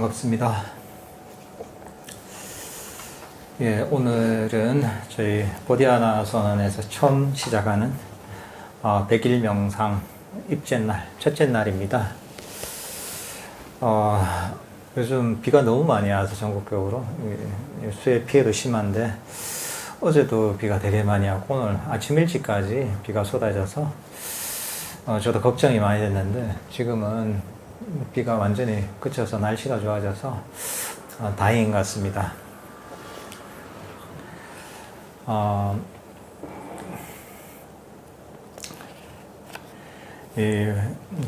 반갑습니다. 예, 오늘은 저희 보디아나 선언에서 처음 시작하는 100일 명상 입제 날, 첫째 날입니다. 요즘 비가 너무 많이 와서 전국적으로 수해 피해도 심한데 어제도 비가 되게 많이 왔고 오늘 아침 일찍까지 비가 쏟아져서 저도 걱정이 많이 됐는데 지금은 비가 완전히 그쳐서 날씨가 좋아져서 다행인 것 같습니다.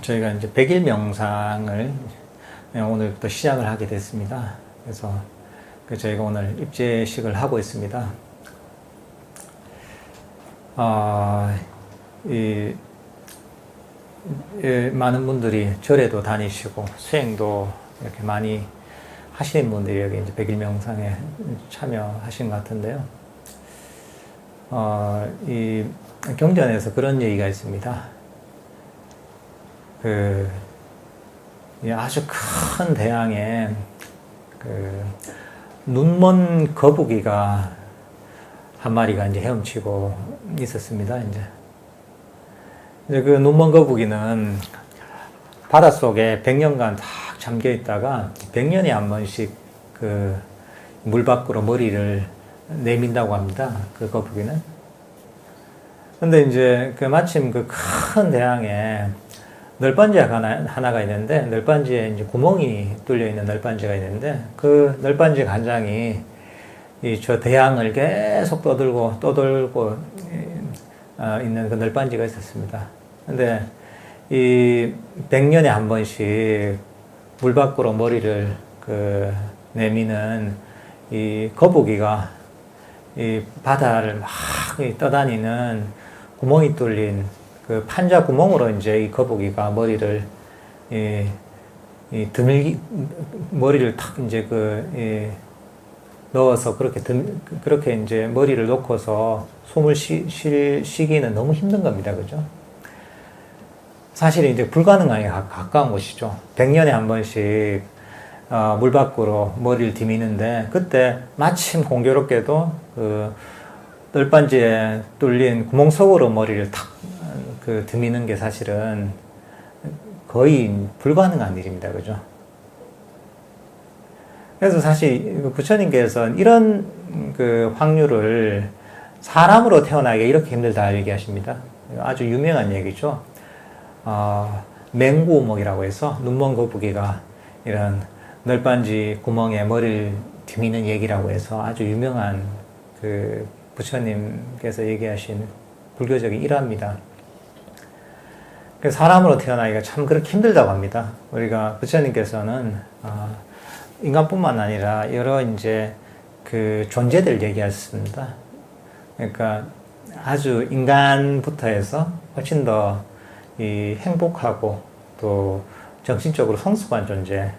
저희가 이제 100일 명상을 오늘부터 시작을 하게 됐습니다. 그래서 저희가 오늘 입제식을 하고 있습니다. 많은 분들이 절에도 다니시고 수행도 이렇게 많이 하시는 분들이 여기 이제 100일 명상에 참여하신 것 같은데요. 이 경전에서 그런 얘기가 있습니다. 아주 큰 대양에 눈먼 거북이가 한 마리가 이제 헤엄치고 있었습니다. 이제 그 눈먼 거북이는 바닷속에 100년간 딱 잠겨 있다가 100년에 한 번씩 그 물 밖으로 머리를 내민다고 합니다. 그 거북이는. 근데 이제 마침 그 큰 대양에 널빤지가 하나가 있는데 널빤지에 이제 구멍이 뚫려 있는 널빤지가 있는데 그 널빤지 간장이 저 대양을 계속 떠돌고 있는 그 널빤지가 있었습니다. 근데 이 100년에 한 번씩 물 밖으로 머리를 내미는 이 거북이가 이 바다를 막 떠다니는 구멍이 뚫린 그 판자 구멍으로 이제 이 거북이가 머리를 머리를 탁 이제 넣어서 그렇게 이제 머리를 놓고서 숨을 쉬기는 너무 힘든 겁니다. 그죠? 사실 이제 불가능하게 가까운 곳이죠. 100년에 한 번씩 물 밖으로 머리를 디미는데 그때 마침 공교롭게도 그 널빤지에 뚫린 구멍 속으로 머리를 탁 드미는 게 사실은 거의 불가능한 일입니다. 그죠? 그래서 사실 부처님께서는 이런 그 확률을 사람으로 태어나기가 이렇게 힘들다 얘기하십니다. 아주 유명한 얘기죠. 맹구우먹이라고 해서 눈먼 거북이가 이런 널빤지 구멍에 머리를 디미는 얘기라고 해서 아주 유명한 그 부처님께서 얘기하신 불교적인 일화입니다. 사람으로 태어나기가 참 그렇게 힘들다고 합니다. 우리가 부처님께서는 인간뿐만 아니라 여러 이제 그 존재들 얘기하셨습니다. 그러니까 아주 인간부터 해서 훨씬 더 행복하고 또 정신적으로 성숙한 존재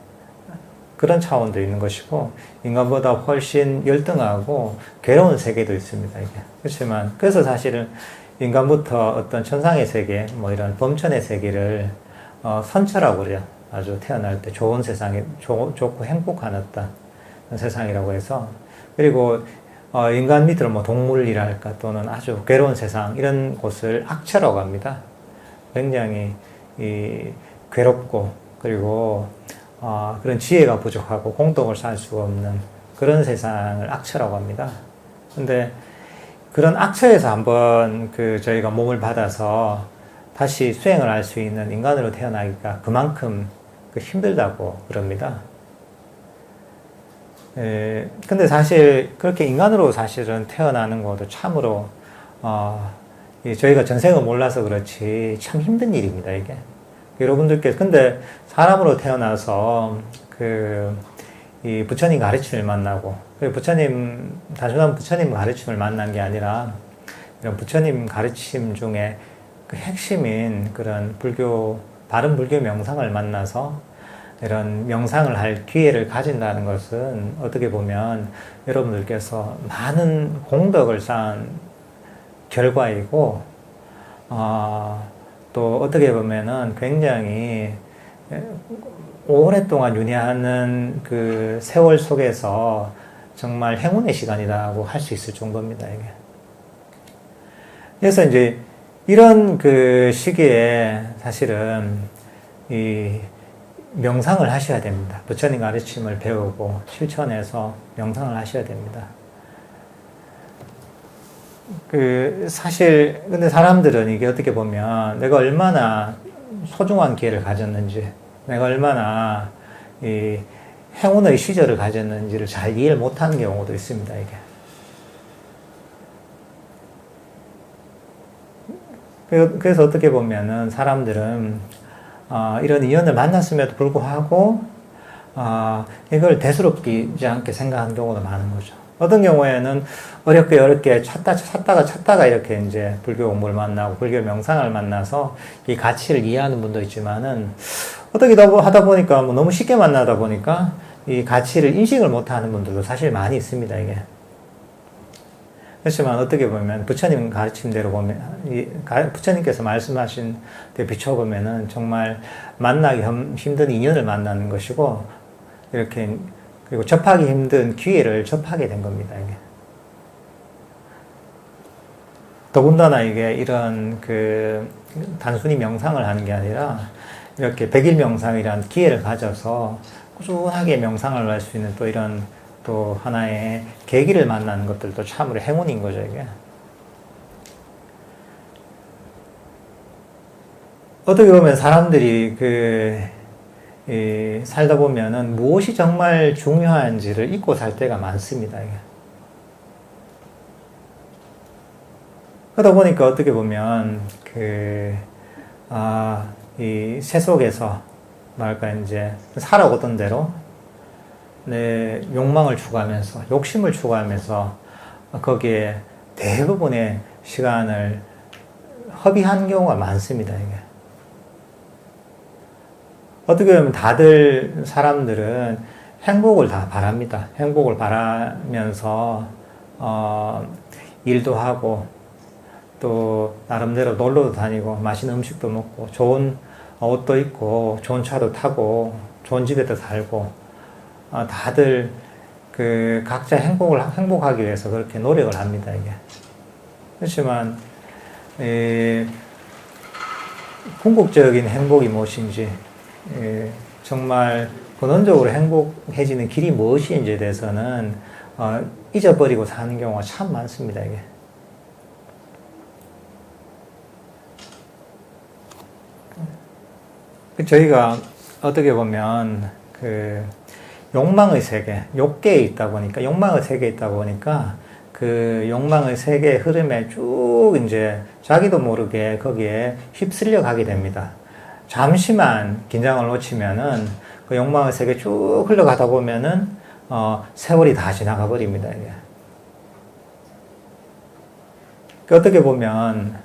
그런 차원도 있는 것이고 인간보다 훨씬 열등하고 괴로운 세계도 있습니다. 이게 그렇지만 그래서 사실은 인간부터 어떤 천상의 세계 뭐 이런 범천의 세계를 선처라고 그래요. 아주 태어날 때 좋은 세상에 좋고 행복한 어떤 세상이라고 해서 그리고 인간 밑으로 뭐 동물이랄까 또는 아주 괴로운 세상 이런 곳을 악처라고 합니다. 굉장히 괴롭고 그리고 그런 지혜가 부족하고 공덕을 쌓을 수가 없는 그런 세상을 악처라고 합니다. 근데 그런 악처에서 한번 저희가 몸을 받아서 다시 수행을 할 수 있는 인간으로 태어나기가 그만큼 힘들다고 그럽니다. 근데 사실 그렇게 인간으로 사실은 태어나는 것도 참으로 저희가 전생을 몰라서 그렇지 참 힘든 일입니다. 이게 여러분들께서 근데 사람으로 태어나서 이 부처님 가르침을 만나고 단순한 부처님 가르침을 만난 게 아니라 이런 부처님 가르침 중에 그 핵심인 그런 바른 불교 명상을 만나서 이런 명상을 할 기회를 가진다는 것은 어떻게 보면 여러분들께서 많은 공덕을 쌓은 결과이고 또 어떻게 보면은 굉장히 오랫동안 윤회하는 그 세월 속에서 정말 행운의 시간이라고 할 수 있을 정도입니다, 이게. 그래서 이제 이런 그 시기에 사실은 이 명상을 하셔야 됩니다. 부처님 가르침을 배우고 실천해서 명상을 하셔야 됩니다. 그 사실 근데 사람들은 이게 어떻게 보면 내가 얼마나 소중한 기회를 가졌는지, 내가 얼마나 이 행운의 시절을 가졌는지를 잘 이해를 못하는 경우도 있습니다, 이게. 그래서 어떻게 보면은 사람들은 이런 인연을 만났음에도 불구하고 이걸 대수롭지 않게 생각하는 경우도 많은 거죠. 어떤 경우에는 어렵게 찾다가 이렇게 이제 불교 공부를 만나고 불교 명상을 만나서 이 가치를 이해하는 분도 있지만은 어떻게 하다 보니까 뭐 너무 쉽게 만나다 보니까 이 가치를 인식을 못하는 분들도 사실 많이 있습니다, 이게. 그렇지만 어떻게 보면 부처님 가르침대로 보면 부처님께서 말씀하신 데 비춰보면은 정말 만나기 힘든 인연을 만나는 것이고 이렇게 그리고 접하기 힘든 기회를 접하게 된 겁니다, 이게. 더군다나 이게 이런 그 단순히 명상을 하는 게 아니라 이렇게 백일 명상이라는 기회를 가져서 꾸준하게 명상을 할 수 있는 또 이런 또 하나의 계기를 만나는 것들도 참으로 행운인 거죠, 이게. 어떻게 보면 사람들이 살다 보면은 무엇이 정말 중요한지를 잊고 살 때가 많습니다, 이게. 그러다 보니까 어떻게 보면 이 세속에서 뭐랄까 이제 살아오던 대로 내 욕망을 추구하면서 욕심을 추구하면서 거기에 대부분의 시간을 허비한 경우가 많습니다, 이게. 어떻게 보면 다들 사람들은 행복을 다 바랍니다. 행복을 바라면서 일도 하고 또 나름대로 놀러도 다니고 맛있는 음식도 먹고 좋은 옷도 입고 좋은 차도 타고 좋은 집에도 살고 다들 각자 행복하기 위해서 그렇게 노력을 합니다, 이게. 그렇지만 궁극적인 행복이 무엇인지, 정말 근원적으로 행복해지는 길이 무엇인지에 대해서는 잊어버리고 사는 경우가 참 많습니다, 이게. 저희가 어떻게 보면 욕망의 세계, 욕계에 있다 보니까, 욕망의 세계에 있다 보니까 그 욕망의 세계의 흐름에 쭉 이제 자기도 모르게 거기에 휩쓸려 가게 됩니다. 잠시만 긴장을 놓치면은 그 욕망의 세계에 쭉 흘러가다 보면은 세월이 다 지나가 버립니다, 이게. 어떻게 보면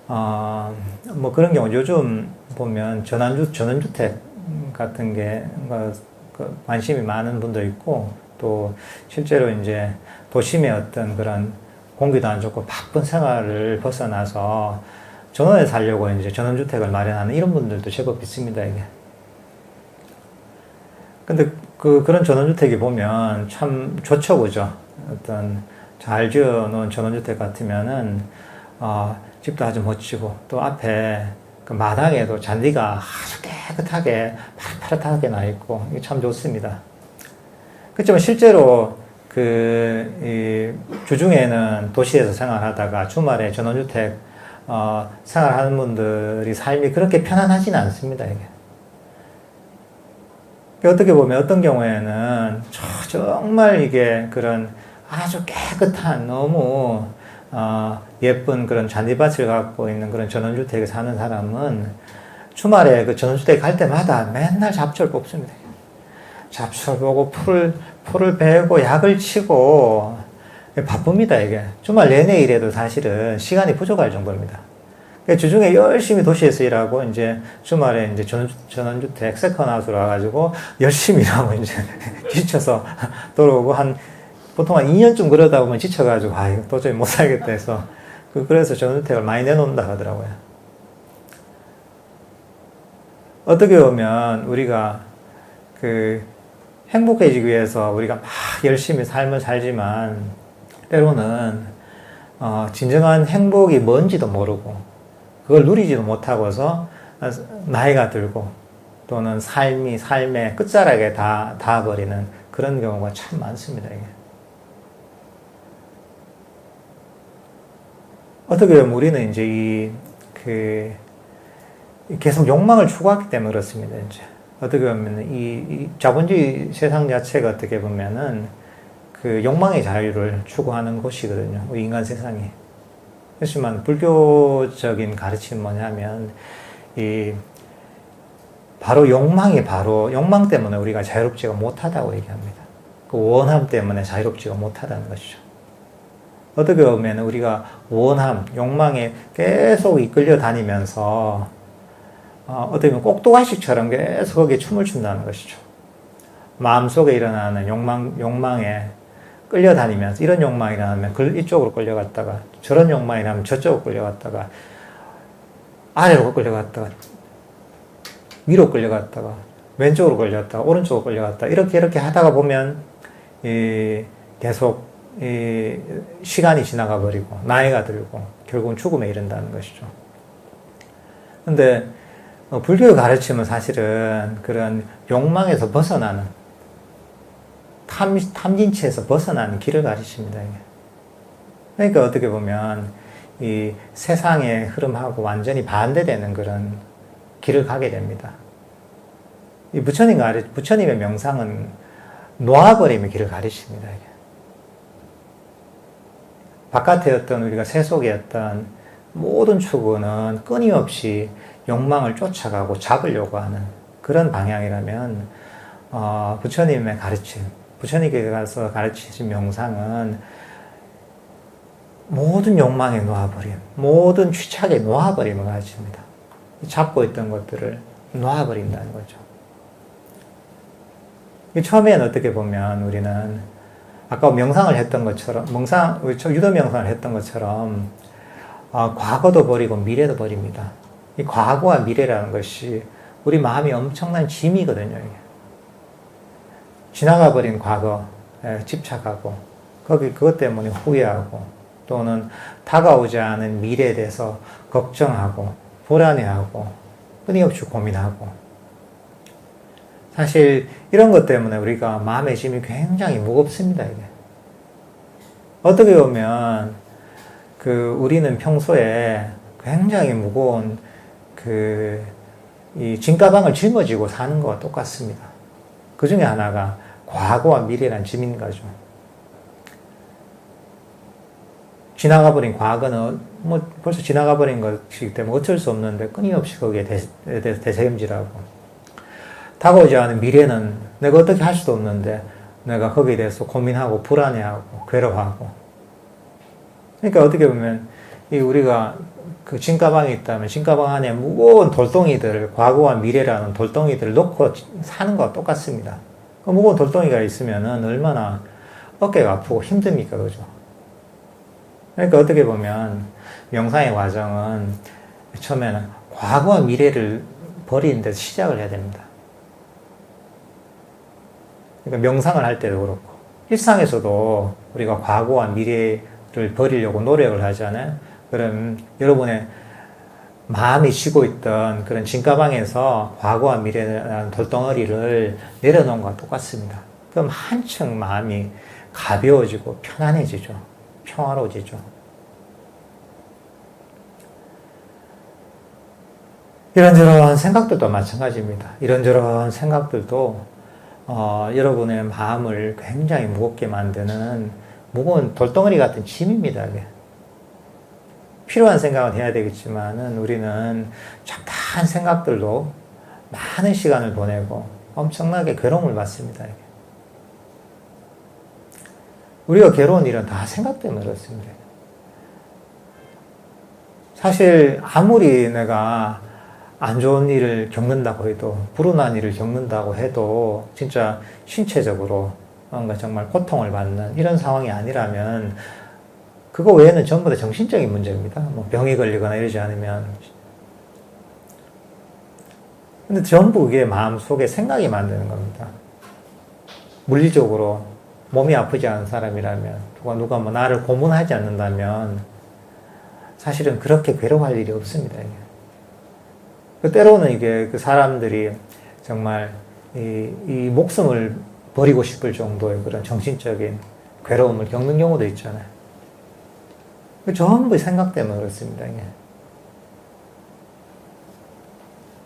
뭐 그런 경우 요즘 보면 전원주택 같은 게 관심이 많은 분도 있고 또 실제로 이제 도심의 어떤 그런 공기도 안 좋고 바쁜 생활을 벗어나서 전원에 살려고 이제 전원주택을 마련하는 이런 분들도 제법 있습니다, 이게. 근데 그런 전원주택이 보면 참 좋죠, 그죠? 어떤 잘 지어놓은 전원주택 같으면은 집도 아주 멋지고 또 앞에 그 마당에도 잔디가 아주 깨끗하게 파릇파릇하게 나 있고 이게 참 좋습니다. 그렇지만 실제로 주중에는 도시에서 생활하다가 주말에 전원주택 생활하는 분들이 삶이 그렇게 편안하지는 않습니다, 이게. 어떻게 보면 어떤 경우에는 정말 이게 그런 아주 깨끗한 너무 예쁜 그런 잔디밭을 갖고 있는 그런 전원주택에 사는 사람은 주말에 그 전원주택 갈 때마다 맨날 잡초를 뽑습니다. 잡초를 보고 풀을 베고 약을 치고 바쁩니다, 이게. 주말 내내 일해도 사실은 시간이 부족할 정도입니다. 주중에 열심히 도시에서 일하고 이제 주말에 이제 전원주택 세컨하우스로 와가지고 열심히 일하고 이제 지쳐서 돌아오고 보통 한 2년쯤 그러다 보면 지쳐가지고 이거 도저히 못 살겠다 해서 그래서 전원주택을 많이 내놓는다 하더라고요. 어떻게 보면 우리가 그 행복해지기 위해서 우리가 막 열심히 삶을 살지만 때로는 진정한 행복이 뭔지도 모르고 그걸 누리지도 못하고서 나이가 들고 또는 삶의 끝자락에 닿아버리는 그런 경우가 참 많습니다. 이게. 어떻게 보면 우리는 이제 계속 욕망을 추구하기 때문에 그렇습니다. 이제 어떻게 보면 이 자본주의 세상 자체가 어떻게 보면은 그 욕망의 자유를 추구하는 곳이거든요. 우리 인간 세상이. 그렇지만 불교적인 가르침은 뭐냐면 바로 욕망 때문에 우리가 자유롭지가 못하다고 얘기합니다. 그 원함 때문에 자유롭지가 못하다는 것이죠. 어떻게 보면 우리가 욕망에 계속 이끌려 다니면서 어떻게 보면 꼭두가시처럼 계속 거기에 춤을 춘다는 것이죠. 마음속에 일어나는 욕망에 끌려다니면서 이런 욕망이 일어나면 이쪽으로 끌려갔다가 저런 욕망이 일어나면 저쪽으로 끌려갔다가 아래로 끌려갔다가 위로 끌려갔다가 왼쪽으로 끌려갔다가 오른쪽으로 끌려갔다가 이렇게 하다가 보면 계속 시간이 지나가 버리고 나이가 들고 결국은 죽음에 이른다는 것이죠. 근데 불교의 가르침은 사실은 그런 욕망에서 벗어나는 탐진치에서 벗어나는 길을 가르칩니다. 그러니까 어떻게 보면 이 세상의 흐름하고 완전히 반대되는 그런 길을 가게 됩니다. 이 부처님의 명상은 놓아버림의 길을 가르칩니다. 바깥의 어떤 우리가 세속의 어떤 모든 추구는 끊임없이 욕망을 쫓아가고 잡으려고 하는 그런 방향이라면 부처님의 가르침, 부처님께서 가르치신 명상은 모든 욕망에 놓아버림, 모든 취착에 놓아버림을 가르칩니다. 잡고 있던 것들을 놓아버린다는 거죠. 처음에는 어떻게 보면 우리는 아까 명상을 했던 것처럼, 유도 명상을 했던 것처럼 과거도 버리고 미래도 버립니다. 이 과거와 미래라는 것이 우리 마음이 엄청난 짐이거든요. 지나가 버린 과거에 집착하고 그것 때문에 후회하고 또는 다가오지 않은 미래에 대해서 걱정하고 불안해하고 끊임없이 고민하고 사실 이런 것 때문에 우리가 마음의 짐이 굉장히 무겁습니다. 이게. 어떻게 보면 우리는 평소에 굉장히 무거운 이 짐가방을 짊어지고 사는 것과 똑같습니다. 그 중에 하나가 과거와 미래란 짐인 거죠. 지나가버린 과거는 벌써 지나가버린 것이기 때문에 어쩔 수 없는데 끊임없이 거기에 대해서 되새김질하고 다가오지 않은 미래는 내가 어떻게 할 수도 없는데 내가 거기에 대해서 고민하고 불안해하고 괴로워하고 그러니까 어떻게 보면 우리가 그 짐가방이 있다면 짐가방 안에 무거운 돌덩이들을 과거와 미래라는 돌덩이들을 놓고 사는 것과 똑같습니다. 그 무거운 돌덩이가 있으면은 얼마나 어깨가 아프고 힘듭니까, 그죠? 그러니까 어떻게 보면 명상의 과정은 처음에는 과거와 미래를 버리는 데서 시작을 해야 됩니다. 그러니까 명상을 할 때도 그렇고 일상에서도 우리가 과거와 미래를 버리려고 노력을 하잖아요. 그럼 여러분의 마음이 쥐고 있던 그런 짐가방에서 과거와 미래라는 돌덩어리를 내려놓은 것과 똑같습니다. 그럼 한층 마음이 가벼워지고 편안해지죠. 평화로워지죠. 이런저런 생각들도 마찬가지입니다. 이런저런 생각들도 여러분의 마음을 굉장히 무겁게 만드는 무거운 돌덩어리 같은 짐입니다. 이게. 필요한 생각은 해야 되겠지만은 우리는 잠깐 생각들로 많은 시간을 보내고 엄청나게 괴로움을 받습니다. 이게. 우리가 괴로운 일은 다 생각 때문에 그렇습니다. 사실 아무리 내가 안 좋은 일을 겪는다고 해도 불운한 일을 겪는다고 해도 진짜 신체적으로 뭔가 정말 고통을 받는 이런 상황이 아니라면 그거 외에는 전부 다 정신적인 문제입니다. 뭐 병이 걸리거나 이러지 않으면 근데 전부 그게 마음속에 생각이 만드는 겁니다. 물리적으로 몸이 아프지 않은 사람이라면, 누가 뭐 나를 고문하지 않는다면, 사실은 그렇게 괴로워할 일이 없습니다. 때로는 이게 그 사람들이 정말 이 목숨을 버리고 싶을 정도의 그런 정신적인 괴로움을 겪는 경우도 있잖아요. 전부 생각 때문에 그렇습니다.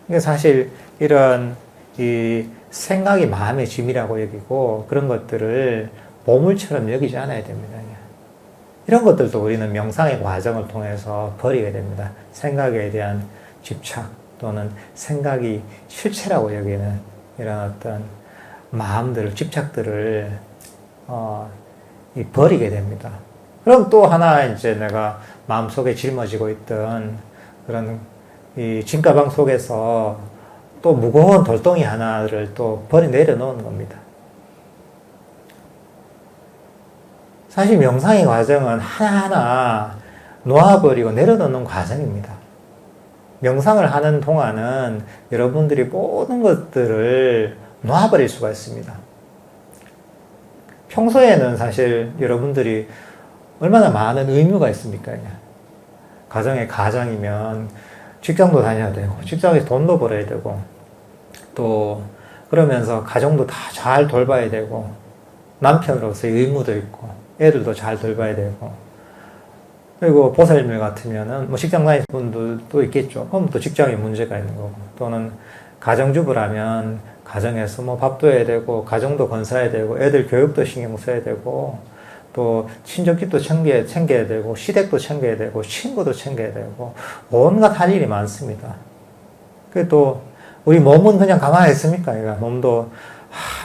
이게 사실 이런 이 생각이 마음의 짐이라고 여기고 그런 것들을 보물처럼 여기지 않아야 됩니다. 이런 것들도 우리는 명상의 과정을 통해서 버리게 됩니다. 생각에 대한 집착 또는 생각이 실체라고 여기는 이런 어떤 마음들을, 집착들을 버리게 됩니다. 그럼 또 하나 이제 내가 마음속에 짊어지고 있던 그런 이 진가방 속에서 또 무거운 돌덩이 하나를 또 내려놓는 겁니다. 사실 명상의 과정은 하나하나 놓아버리고 내려놓는 과정입니다. 명상을 하는 동안은 여러분들이 모든 것들을 놓아버릴 수가 있습니다. 평소에는 사실 여러분들이 얼마나 많은 의무가 있습니까? 가정의 가장이면 직장도 다녀야 되고, 직장에서 돈도 벌어야 되고, 또 그러면서 가정도 다 잘 돌봐야 되고, 남편으로서의 의무도 있고, 애들도 잘 돌봐야 되고, 그리고 보살님 같으면은 뭐 직장 다니는 분들도 있겠죠. 그럼 또 직장에 문제가 있는 거고, 또는 가정주부라면 가정에서 뭐 밥도 해야 되고, 가정도 건사해야 되고, 애들 교육도 신경 써야 되고, 또 친족집도 챙겨야 되고, 시댁도 챙겨야 되고, 친구도 챙겨야 되고, 온갖 할 일이 많습니다. 그게 또 우리 몸은 그냥 가만히 있습니까? 몸도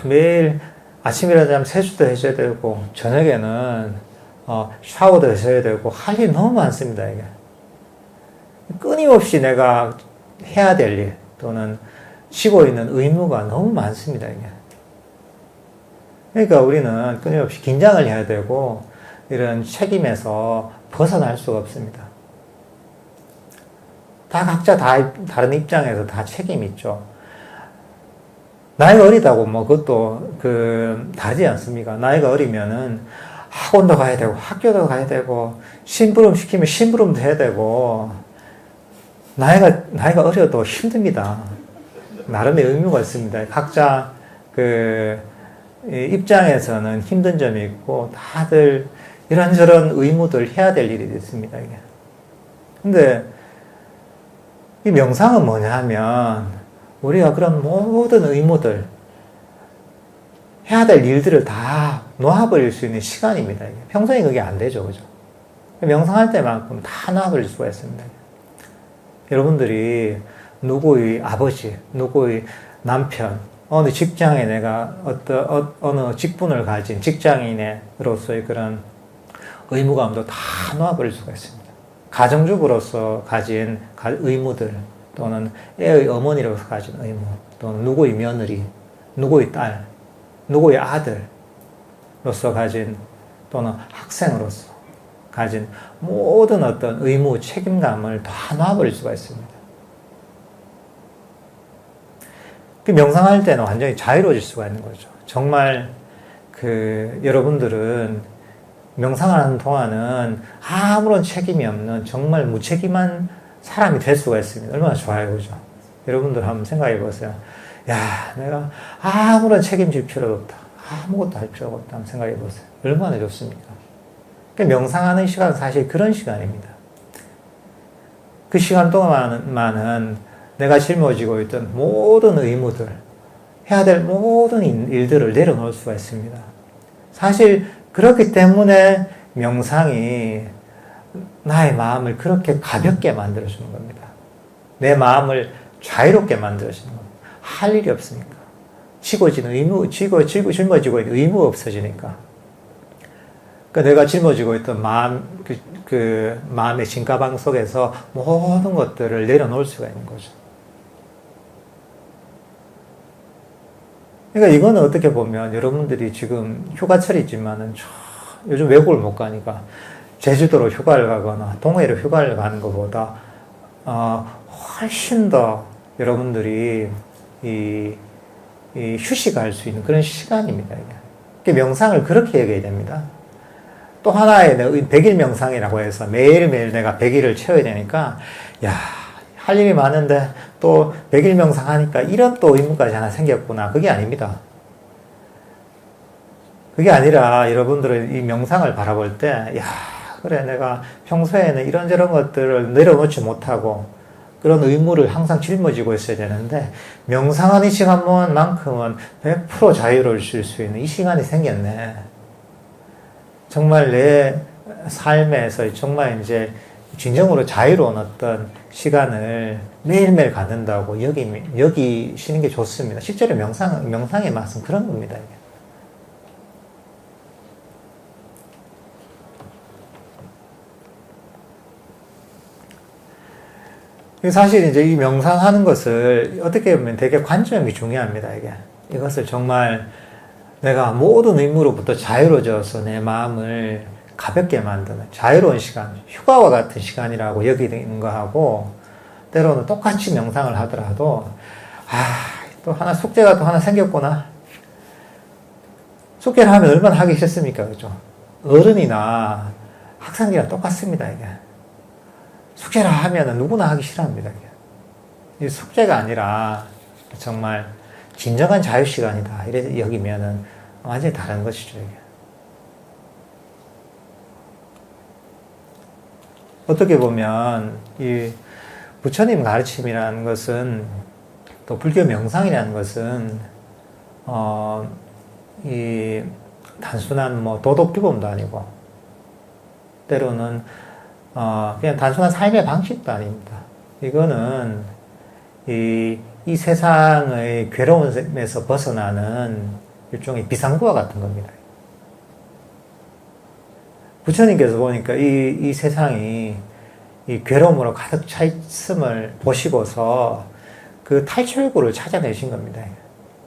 매일 아침에 일어나면 세수도 해줘야 되고, 저녁에는 샤워도 해줘야 되고, 할 일이 너무 많습니다. 이게 끊임없이 내가 해야 될 일 또는 지고 있는 의무가 너무 많습니다. 이게. 그러니까 우리는 끊임없이 긴장을 해야 되고 이런 책임에서 벗어날 수가 없습니다. 다 각자 다른 입장에서 다 책임이 있죠. 나이가 어리다고 뭐 그것도 다르지 않습니까? 나이가 어리면은 학원도 가야 되고 학교도 가야 되고 심부름 시키면 심부름도 해야 되고 나이가 어려도 힘듭니다. 나름의 의무가 있습니다. 각자 입장에서는 힘든 점이 있고 다들 이런저런 의무들 해야 될 일이 있습니다. 이게. 근데 이 명상은 뭐냐 하면 우리가 그런 모든 의무들 해야 될 일들을 다 놓아버릴 수 있는 시간입니다. 이게. 평소에 그게 안 되죠. 그죠? 명상할 때만큼 다 놓아버릴 수가 있습니다. 여러분들이 누구의 아버지, 누구의 남편, 어느 직장에 내가 어느 직분을 가진 직장인으로서의 그런 의무감도 다 놓아버릴 수가 있습니다. 가정주부로서 가진 의무들, 또는 애의 어머니로서 가진 의무, 또는 누구의 며느리, 누구의 딸, 누구의 아들로서 가진, 또는 학생으로서 가진 모든 어떤 의무, 책임감을 다 놔버릴 수가 있습니다. 명상할 때는 완전히 자유로워질 수가 있는 거죠. 정말 여러분들은 명상을 하는 동안은 아무런 책임이 없는 정말 무책임한 사람이 될 수가 있습니다. 얼마나 좋아요, 그죠? 여러분들 한번 생각해 보세요. 야, 내가 아무런 책임질 필요도 없다. 아무것도 할 필요가 없다. 한번 생각해 보세요. 얼마나 좋습니까? 명상하는 시간은 사실 그런 시간입니다. 그 시간 동안만은 내가 짊어지고 있던 모든 의무들, 해야 될 모든 일들을 내려놓을 수가 있습니다. 사실 그렇기 때문에 명상이 나의 마음을 그렇게 가볍게 만들어주는 겁니다. 내 마음을 자유롭게 만들어주는 겁니다. 할 일이 없으니까. 짊어지는 의무, 짊어지고 있는 의무가 없어지니까. 그러니까 내가 짊어지고 있던 마음의 진가방 속에서 모든 것들을 내려놓을 수가 있는 거죠. 그러니까 이거는 어떻게 보면 여러분들이 지금 휴가철이지만은 요즘 외국을 못 가니까 제주도로 휴가를 가거나 동해로 휴가를 가는 것보다 훨씬 더 여러분들이 이 휴식할 수 있는 그런 시간입니다. 이게 명상을 그렇게 여겨야 됩니다. 또 하나의 100일 명상이라고 해서 매일매일 내가 100일을 채워야 되니까, 야, 할 일이 많은데 또 100일 명상하니까 이런 또 의무까지 하나 생겼구나. 그게 아닙니다. 그게 아니라 여러분들은 이 명상을 바라볼 때, 야, 그래, 내가 평소에는 이런저런 것들을 내려놓지 못하고 그런 의무를 항상 짊어지고 있어야 되는데, 명상하는 시간만큼은 100% 자유로워질 수 있는 이 시간이 생겼네. 정말 내 삶에서 정말 이제 진정으로 자유로운 어떤 시간을 매일매일 갖는다고 여기시는 게 좋습니다. 실제로 명상의 맛은 그런 겁니다. 사실 이제 이 명상하는 것을 어떻게 보면 되게 관점이 중요합니다. 이것을 정말 내가 모든 의무로부터 자유로워져서 내 마음을 가볍게 만드는 자유로운 시간, 휴가와 같은 시간이라고 여기는 거하고, 때로는 똑같이 명상을 하더라도, 또 하나 숙제가 또 하나 생겼구나. 숙제를 하면 얼마나 하기 싫습니까? 그죠? 어른이나 학생이랑 똑같습니다, 이게. 숙제를 하면 누구나 하기 싫어합니다. 이 숙제가 아니라 정말 진정한 자유시간이다. 이래 여기면은 완전히 다른 것이죠, 이게. 어떻게 보면, 이 부처님 가르침이라는 것은, 또 불교 명상이라는 것은, 이 단순한 도덕규범도 아니고, 때로는, 그냥 단순한 삶의 방식도 아닙니다. 이거는, 이 세상의 괴로움에서 벗어나는 일종의 비상구와 같은 겁니다. 부처님께서 보니까 이 세상이 이 괴로움으로 가득 차 있음을 보시고서 그 탈출구를 찾아내신 겁니다.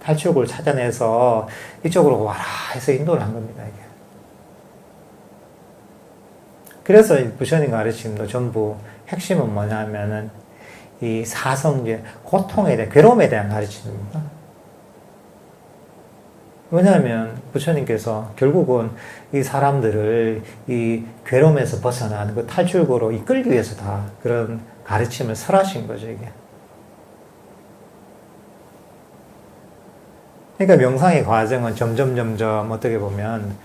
탈출구를 찾아내서 이쪽으로 와라 해서 인도를 한 겁니다. 그래서 부처님 가르침도 전부 핵심은 뭐냐면은 이 사성제, 고통에 대한, 괴로움에 대한 가르침입니다. 왜냐하면 부처님께서 결국은 이 사람들을 이 괴로움에서 벗어나는 그 탈출구로 이끌기 위해서 다 그런 가르침을 설하신 거죠, 이게. 그러니까 명상의 과정은 점점 어떻게 보면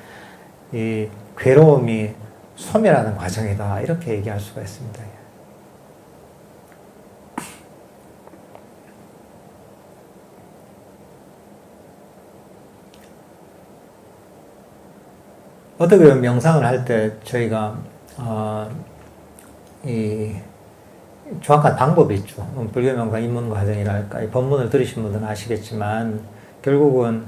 이 괴로움이 소멸하는 과정이다. 이렇게 얘기할 수가 있습니다. 어떻게 보면 명상을 할 때 저희가 이 정확한 방법이 있죠. 불교 명상 입문 과정이랄까, 이 법문을 들으신 분들은 아시겠지만 결국은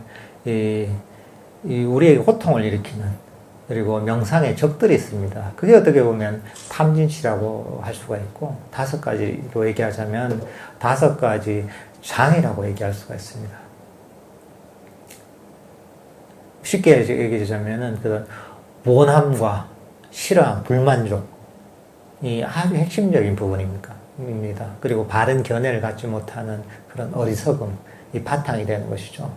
우리에게 고통을 일으키는, 그리고 명상의 적들이 있습니다. 그게 어떻게 보면 탐진치라고 할 수가 있고, 5가지로 얘기하자면 5가지 장애라고 얘기할 수가 있습니다. 쉽게 얘기하자면은 그런 원함과 싫어함, 불만족, 이 아주 핵심적인 부분입니다. 그리고 바른 견해를 갖지 못하는 그런 어리석음, 이 바탕이 되는 것이죠.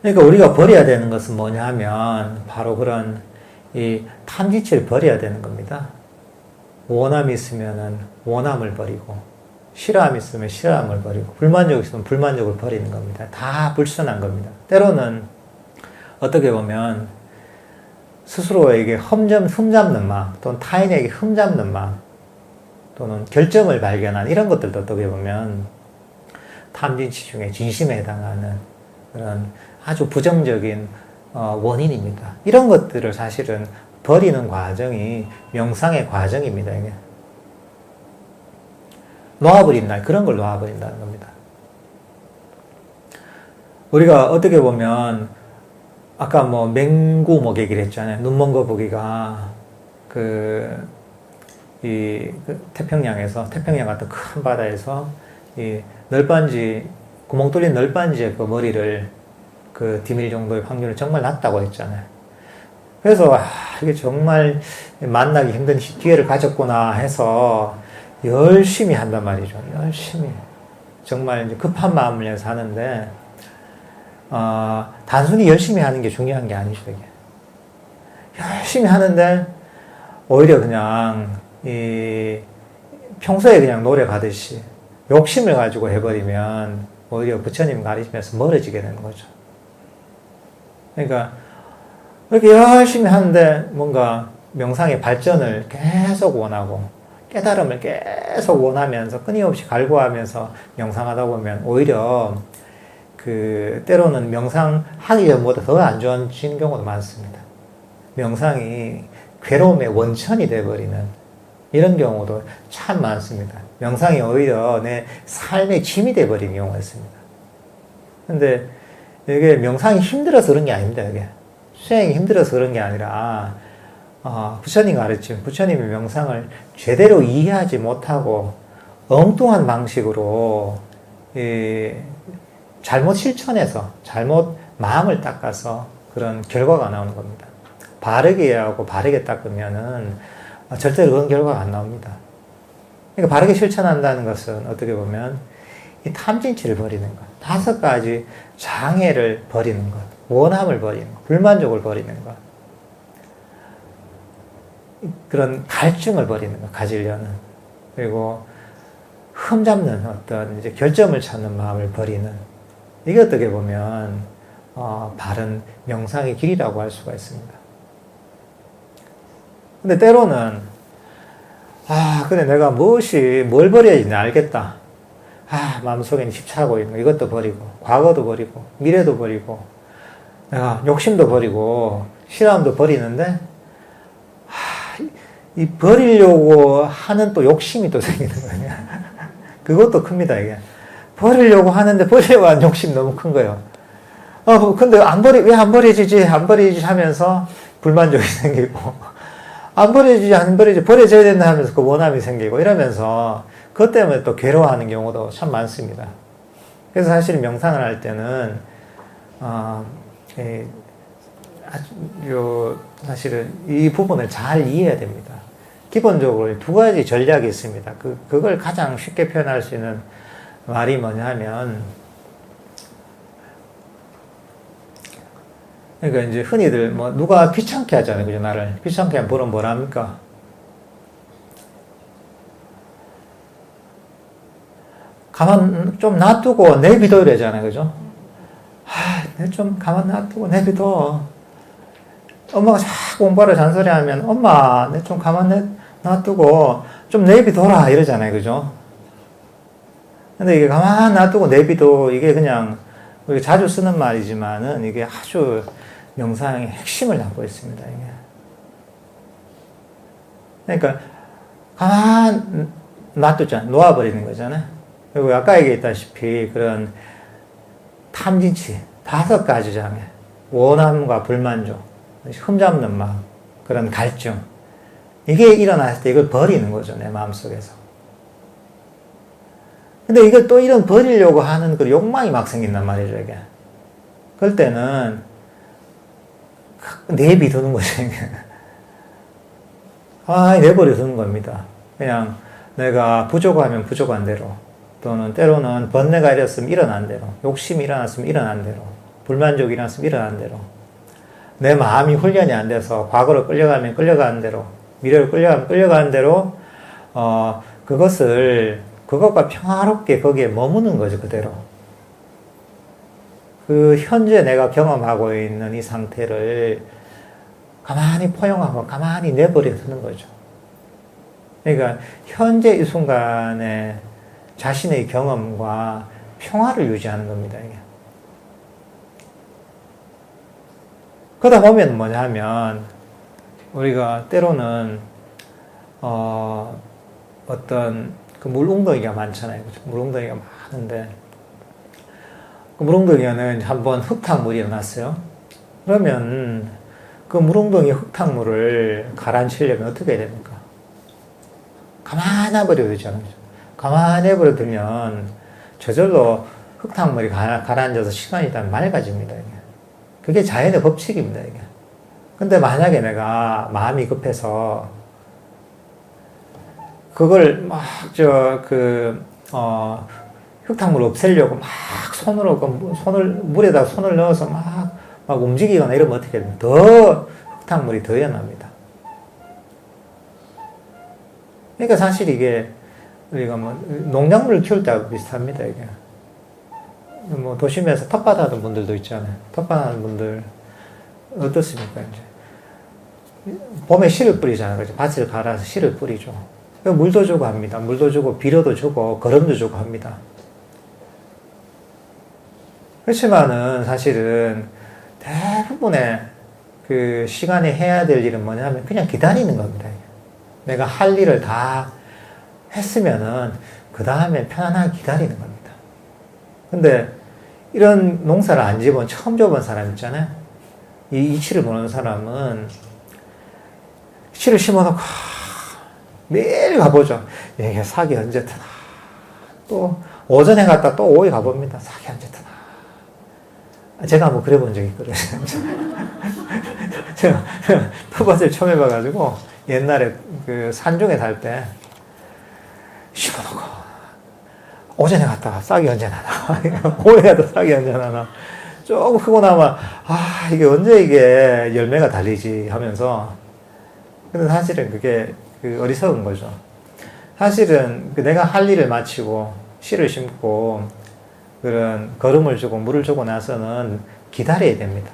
그러니까 우리가 버려야 되는 것은 뭐냐 하면 바로 그런 이 탐지치를 버려야 되는 겁니다. 원함이 있으면은 원함을 버리고, 싫어함이 있으면 싫어함을 버리고, 불만족이 있으면 불만족을 버리는 겁니다. 다 불순한 겁니다. 때로는 어떻게 보면 스스로에게 흠잡는 마음, 또는 타인에게 흠잡는 마음, 또는 결점을 발견한 이런 것들도 어떻게 보면 탐진치 중에 진심에 해당하는 그런 아주 부정적인 원인입니다. 이런 것들을 사실은 버리는 과정이 명상의 과정입니다. 이게. 놓아버린다. 그런 걸 놓아버린다는 겁니다. 우리가 어떻게 보면 아까 맹구 얘기를 했잖아요. 눈먼 거북이가 태평양 같은 큰 바다에서 이 널빤지, 구멍 뚫린 널빤지의 그 머리를 디밀 정도의 확률이 정말 낮다고 했잖아요. 그래서 이게 정말 만나기 힘든 기회를 가졌구나 해서 열심히 한단 말이죠. 열심히. 정말 이제 급한 마음을 내서 하는데, 단순히 열심히 하는 게 중요한 게 아니죠, 이게. 열심히 하는데, 오히려 그냥, 평소에 그냥 노력하듯이 욕심을 가지고 해버리면, 오히려 부처님 가르치면서 멀어지게 되는 거죠. 그러니까, 그렇게 열심히 하는데, 뭔가 명상의 발전을 계속 원하고, 깨달음을 계속 원하면서 끊임없이 갈구하면서 명상하다 보면 오히려 때로는 명상하기 전보다 더 안 좋아지는 경우도 많습니다. 명상이 괴로움의 원천이 되어버리는 이런 경우도 참 많습니다. 명상이 오히려 내 삶의 짐이 되어버리는 경우가 있습니다. 근데 이게 명상이 힘들어서 그런 게 아닙니다. 이게 수행이 힘들어서 그런 게 아니라 부처님 가르침, 부처님의 명상을 제대로 이해하지 못하고 엉뚱한 방식으로 잘못 실천해서 잘못 마음을 닦아서 그런 결과가 나오는 겁니다. 바르게 이해하고 바르게 닦으면은 절대로 그런 결과가 안 나옵니다. 그러니까 바르게 실천한다는 것은 어떻게 보면 이 탐진치를 버리는 것, 5가지 장애를 버리는 것, 원함을 버리는 것, 불만족을 버리는 것, 그런 갈증을 버리는 것, 가지려는. 그리고 흠잡는 어떤 이제 결점을 찾는 마음을 버리는. 이게 어떻게 보면, 바른 명상의 길이라고 할 수가 있습니다. 근데 때로는, 근데 내가 뭘 버려야 되나 알겠다. 마음속에는 집착하고 있는 거, 이것도 버리고, 과거도 버리고, 미래도 버리고, 내가 욕심도 버리고, 싫어함도 버리는데, 이 버리려고 하는 또 욕심이 또 생기는 거예요. 그것도 큽니다, 이게. 버리려고 하는데 버리려고 하는 욕심이 너무 큰 거예요. 근데 왜 안 버려지지 하면서 불만족이 생기고, 안 버려지지, 버려져야 된다 하면서 그 원함이 생기고, 이러면서 그것 때문에 또 괴로워하는 경우도 참 많습니다. 그래서 사실 명상을 할 때는, 사실은 이 부분을 잘 이해해야 됩니다. 기본적으로 2가지 전략이 있습니다. 그걸 가장 쉽게 표현할 수 있는 말이 뭐냐면, 그러니까 이제 흔히들 누가 귀찮게 하잖아요. 그죠? 나를. 귀찮게 하면 보는 뭐랍니까? 가만 좀 놔두고 내비둬 이러잖아요. 그죠? 내 좀 가만 놔두고 내비둬. 엄마가 자꾸 공부하러 잔소리하면 엄마 내 좀 가만 놔두고 좀 내비둬라 이러잖아요. 그죠? 근데 이게 가만 놔두고 내비둬 이게 그냥 우리가 자주 쓰는 말이지만은 이게 아주 명상의 핵심을 담고 있습니다. 이게. 그러니까 가만 놔두잖아. 놓아버리는 거잖아요. 그리고 아까 얘기했다시피 그런 탐진치 5가지 장애, 원함과 불만족, 흠잡는 마음, 그런 갈증, 이게 일어났을 때 이걸 버리는 거죠. 내 마음속에서. 근데 이걸 또 이런 버리려고 하는 그 욕망이 막 생긴단 말이죠, 이게. 그럴 때는 내비두는 거죠, 이게. 내버려 두는 겁니다. 그냥 내가 부족하면 부족한 대로, 또는 때로는 번뇌가 일어났으면 일어난 대로, 욕심이 일어났으면 일어난 대로, 불만족이 일어났으면 일어난 대로, 내 마음이 훈련이 안 돼서 과거로 끌려가면 끌려가는 대로, 미래로 끌려가면 끌려가는 대로, 그것과 평화롭게 거기에 머무는 거죠, 그대로. 그 현재 내가 경험하고 있는 이 상태를 가만히 포용하고 가만히 내버려 두는 거죠. 그러니까 현재 이 순간에 자신의 경험과 평화를 유지하는 겁니다, 이게. 그러다 보면 뭐냐 하면, 우리가 때로는, 어떤 그 물웅덩이가 많잖아요. 물웅덩이가 많은데, 그 물웅덩이에는 한번 흙탕물이 일어났어요. 그러면 그 물웅덩이 흙탕물을 가라앉히려면 어떻게 해야 됩니까? 가만히 내버려 두잖아요. 가만히 내버려 두면 저절로 흙탕물이 가라앉아서 시간이 있다면 맑아집니다. 이게. 그게 자연의 법칙입니다. 이게. 근데 만약에 내가 마음이 급해서 그걸 막, 흙탕물 없애려고 막 손을, 물에다 손을 넣어서 막 움직이거나 이러면 어떻게 됩니까? 더 흙탕물이 더 연합니다. 그러니까 사실 이게 우리가 뭐 농작물을 키울 때하고 비슷합니다, 이게. 뭐 도심에서 텃밭 하는 분들도 있잖아요. 텃밭 하는 분들 어떻습니까, 이제? 봄에 씨를 뿌리잖아요. 그죠? 밭을 갈아서 씨를 뿌리죠. 물도 주고 합니다. 물도 주고, 비료도 주고, 거름도 주고 합니다. 그렇지만은 사실은 대부분의 그 시간에 해야 될 일은 뭐냐면 그냥 기다리는 겁니다. 내가 할 일을 다 했으면은 그 다음에 편안하게 기다리는 겁니다. 근데 이런 농사를 안 지어본, 처음 지어본 사람 있잖아요. 이 이치를 모르는 사람은 씨를 심어놓고 매일 가보죠. 이게 삭이 언제 트나. 또 오전에 갔다 또 오후에 가봅니다. 삭이 언제 트나. 제가 한번 그래 본 적이 있거든요. 제가 텃밭을 처음 해봐가지고 옛날에 그 산중에 살 때 심어놓고 오전에 갔다가 싹이 언제 나나. 오후에 갔다 싹이 언제 나나. 조금 크고 나면 이게 언제 이게 열매가 달리지 하면서. 근데 사실은 그게 그 어리석은 거죠. 사실은 그 내가 할 일을 마치고 씨를 심고 그런 거름을 주고 물을 주고 나서는 기다려야 됩니다.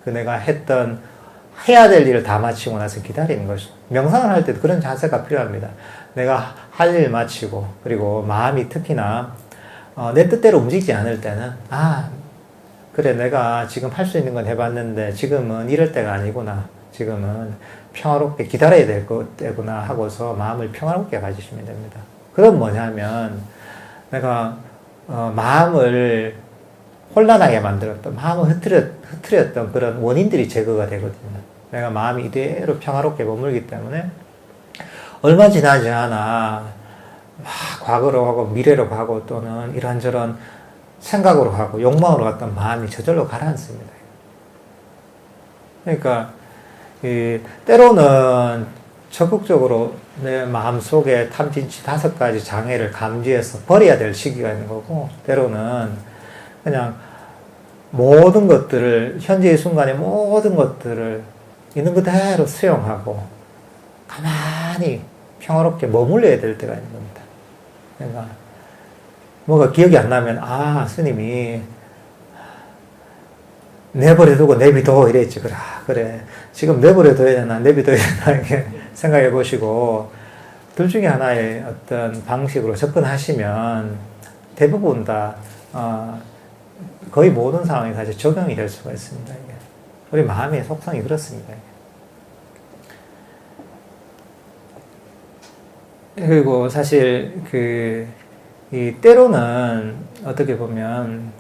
그 내가 해야 될 일을 다 마치고 나서 기다리는 거죠. 명상을 할 때도 그런 자세가 필요합니다. 내가 할 일 마치고, 그리고 마음이 특히나, 내 뜻대로 움직이지 않을 때는, 그래, 내가 지금 할 수 있는 건 해봤는데, 지금은 이럴 때가 아니구나. 지금은 평화롭게 기다려야 될 때구나 하고서 마음을 평화롭게 가지시면 됩니다. 그건 뭐냐면, 내가, 마음을 혼란하게 만들었던, 마음을 흐트렸던 그런 원인들이 제거가 되거든요. 내가 마음이 이대로 평화롭게 머물기 때문에 얼마 지나지 않아 막 과거로 가고 미래로 가고 또는 이런저런 생각으로 가고 욕망으로 갔던 마음이 저절로 가라앉습니다. 그러니까 때로는 적극적으로 내 마음속에 탐진치 5가지 장애를 감지해서 버려야 될 시기가 있는 거고, 때로는 그냥 모든 것들을, 현재의 순간에 모든 것들을 있는 그대로 수용하고 가만히 평화롭게 머물러야 될 때가 있는 겁니다. 그러니까 뭐가 기억이 안 나면 스님이 내버려두고 내비둬 이랬지. 그래 지금 내버려둬야 되나 내비둬야 되나 이렇게 생각해 보시고 둘 중에 하나의 어떤 방식으로 접근하시면 대부분 다 거의 모든 상황에 사실 적용이 될 수가 있습니다. 이게. 우리 마음의 속성이 그렇습니다. 그리고 사실 때로는 어떻게 보면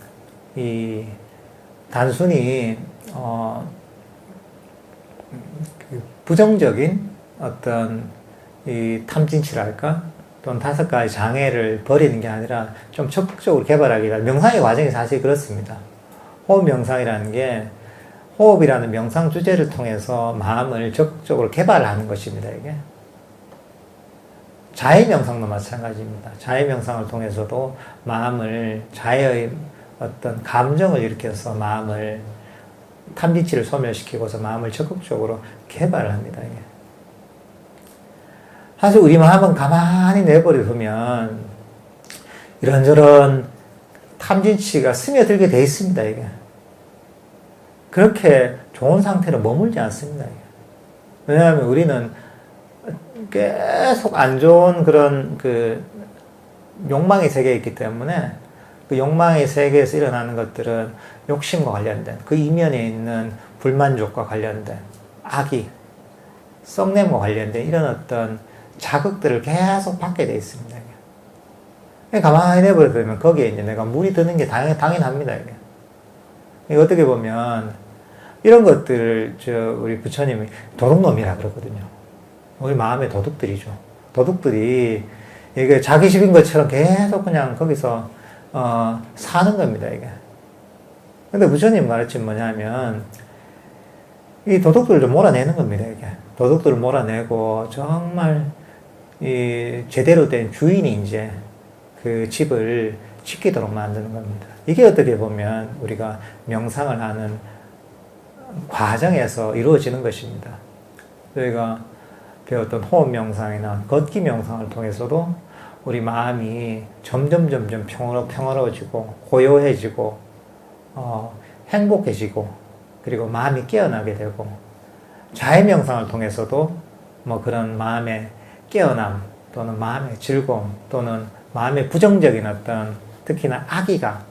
단순히 부정적인 어떤 탐진치랄까 또는 5가지 장애를 버리는 게 아니라 좀 적극적으로 개발하기가, 명상의 과정이 사실 그렇습니다. 호흡 명상이라는 게 호흡이라는 명상 주제를 통해서 마음을 적극적으로 개발하는 것입니다. 이게 자해 명상도 마찬가지입니다. 자해 명상을 통해서도 마음을, 자해의 어떤 감정을 일으켜서 마음을, 탐진치를 소멸시키고서 마음을 적극적으로 개발을 합니다. 이게. 사실 우리 마음은 가만히 내버려두면 이런저런 탐진치가 스며들게 돼 있습니다. 이게. 그렇게 좋은 상태로 머물지 않습니다. 이게. 왜냐하면 우리는 계속 안 좋은 그런 욕망의 세계에 있기 때문에 그 욕망의 세계에서 일어나는 것들은 욕심과 관련된, 그 이면에 있는 불만족과 관련된, 악의, 썩냄과 관련된 이런 어떤 자극들을 계속 받게 되어 있습니다. 이게. 가만히 내버려두면 거기에 이제 내가 물이 드는 게 당연합니다. 이게. 어떻게 보면 이런 것들을 우리 부처님이 도둑놈이라 그러거든요. 우리 마음의 도둑들이죠. 도둑들이 이게 자기 집인 것처럼 계속 그냥 거기서 사는 겁니다. 이게. 근데 부처님 말했지 뭐냐면 이 도둑들을 좀 몰아내는 겁니다. 이게. 도둑들을 몰아내고 정말 제대로 된 주인이 이제 그 집을 지키도록 만드는 겁니다. 이게 어떻게 보면 우리가 명상을 하는 과정에서 이루어지는 것입니다. 저희가 배웠던 호흡 명상이나 걷기 명상을 통해서도 우리 마음이 점점 평화로워지고 고요해지고 행복해지고 그리고 마음이 깨어나게 되고, 자해 명상을 통해서도 뭐 그런 마음의 깨어남 또는 마음의 즐거움 또는 마음의 부정적인 어떤 특히나 악의가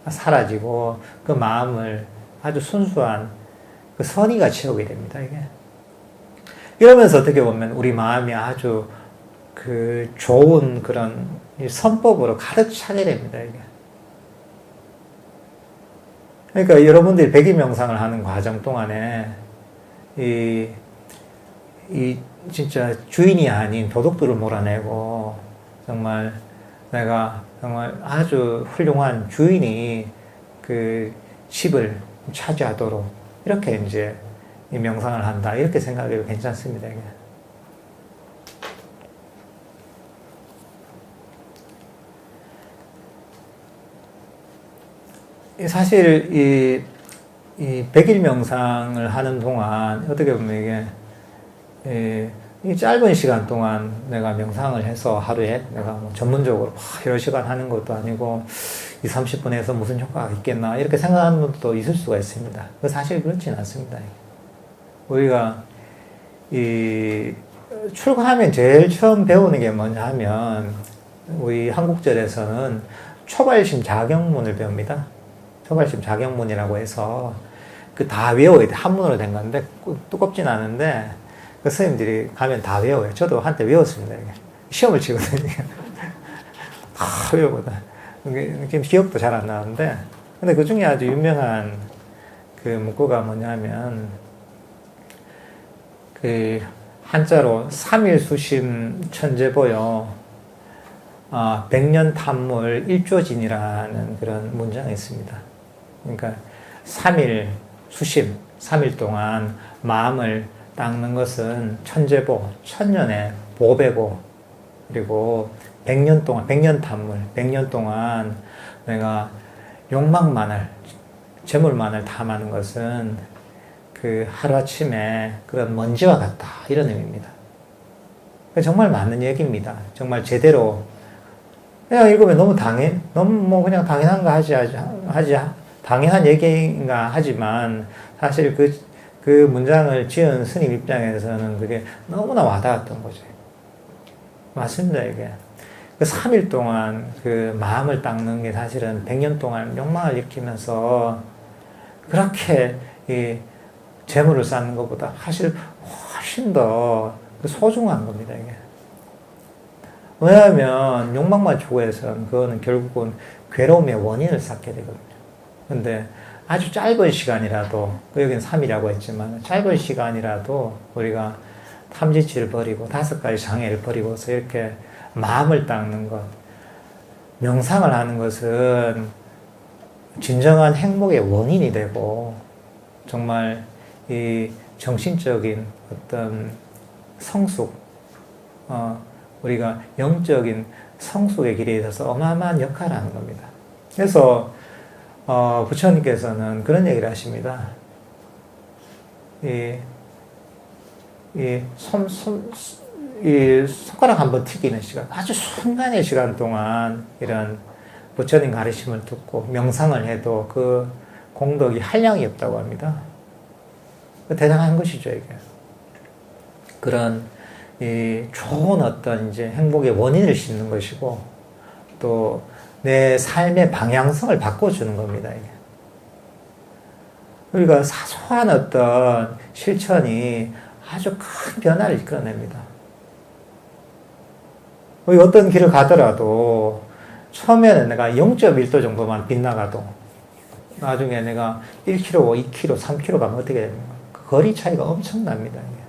사라지고 그 마음을 아주 순수한 그 선의가 채우게 됩니다. 이게 이러면서 어떻게 보면 우리 마음이 아주 그 좋은 그런 선법으로 가득 차게 됩니다. 이게. 그러니까 여러분들이 백일 명상을 하는 과정 동안에 이 진짜 주인이 아닌 도둑들을 몰아내고 정말 내가 정말 아주 훌륭한 주인이 그 집을 차지하도록 이렇게 이제 이 명상을 한다, 이렇게 생각해도 괜찮습니다. 이게. 사실 이 백일 명상을 하는 동안 어떻게 보면 이 짧은 시간 동안 내가 명상을 해서 하루에 내가 뭐 전문적으로 여러 시간 하는 것도 아니고 20, 30분 해서 무슨 효과가 있겠나 이렇게 생각하는 것도 있을 수가 있습니다. 사실 그렇지는 않습니다. 우리가 출가하면 제일 처음 배우는 게 뭐냐 하면 우리 한국절에서는 초발심 자경문을 배웁니다. 초발심 자경문이라고 해서 그 다 외워야 돼. 한문으로 된 건데 두껍진 않은데 그 선생님들이 가면 다 외워요. 저도 한때 외웠습니다. 시험을 치거든요. 다 외우거든. 지금 기억도 잘 안 나는데, 근데 그 중에 아주 유명한 그 문구가 뭐냐면, 그 한자로 삼일수심 천재보여, 백년탐물 일조진이라는 그런 문장이 있습니다. 그러니까 3일 수심, 3일 동안 마음을 닦는 것은 천재보, 천년의 보배고, 그리고 100년 동안, 100년 탐물, 100년 동안 내가 욕망만을, 재물만을 탐하는 것은 그 하루아침에 그런 먼지와 같다, 이런 의미입니다. 정말 맞는 얘기입니다. 정말 제대로 그냥 읽으면 너무 뭐 그냥 당연한가 하지, 당연한 얘기인가 하지만 사실 그 문장을 지은 스님 입장에서는 그게 너무나 와닿았던 거죠. 맞습니다, 이게. 그 3일 동안 그 마음을 닦는 게 사실은 100년 동안 욕망을 일으키면서 그렇게 이 재물을 쌓는 것보다 사실 훨씬 더 소중한 겁니다, 이게. 왜냐하면 욕망만 추구해서는 그거는 결국은 괴로움의 원인을 쌓게 되거든요. 근데 아주 짧은 시간이라도, 여기는 3이라고 했지만, 짧은 시간이라도 우리가 탐지치를 버리고 5가지 장애를 버리고서 이렇게 마음을 닦는 것, 명상을 하는 것은 진정한 행복의 원인이 되고, 정말 이 정신적인 어떤 성숙, 우리가 영적인 성숙의 길에 있어서 어마어마한 역할을 하는 겁니다. 그래서 부처님께서는 그런 얘기를 하십니다. 이 손가락 한번 튀기는 시간, 아주 순간의 시간 동안 이런 부처님 가르침을 듣고 명상을 해도 그 공덕이 한량이 없다고 합니다. 대단한 것이죠, 이게. 그런 좋은 어떤 이제 행복의 원인을 싣는 것이고, 또 내 삶의 방향성을 바꿔주는 겁니다, 이게. 우리가 사소한 어떤 실천이 아주 큰 변화를 이끌어냅니다. 우리 어떤 길을 가더라도 처음에는 내가 0.1도 정도만 빗나가도 나중에 내가 1km, 2km, 3km 가면 어떻게 됩니까? 그 거리 차이가 엄청납니다, 이게.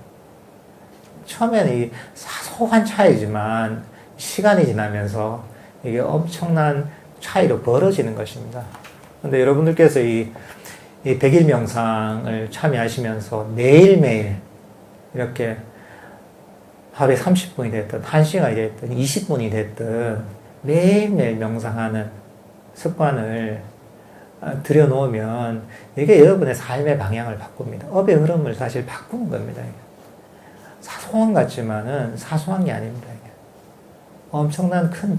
처음에는 이 사소한 차이지만 시간이 지나면서 이게 엄청난 차이로 벌어지는 것입니다. 그런데 여러분들께서 이 백일 명상을 참여하시면서 매일매일 이렇게 하루에 30분이 됐든 1시간이 됐든 20분이 됐든 매일매일 명상하는 습관을 들여놓으면 이게 여러분의 삶의 방향을 바꿉니다. 업의 흐름을 사실 바꾸는 겁니다. 사소한 것 같지만은 사소한 게 아닙니다. 엄청난 큰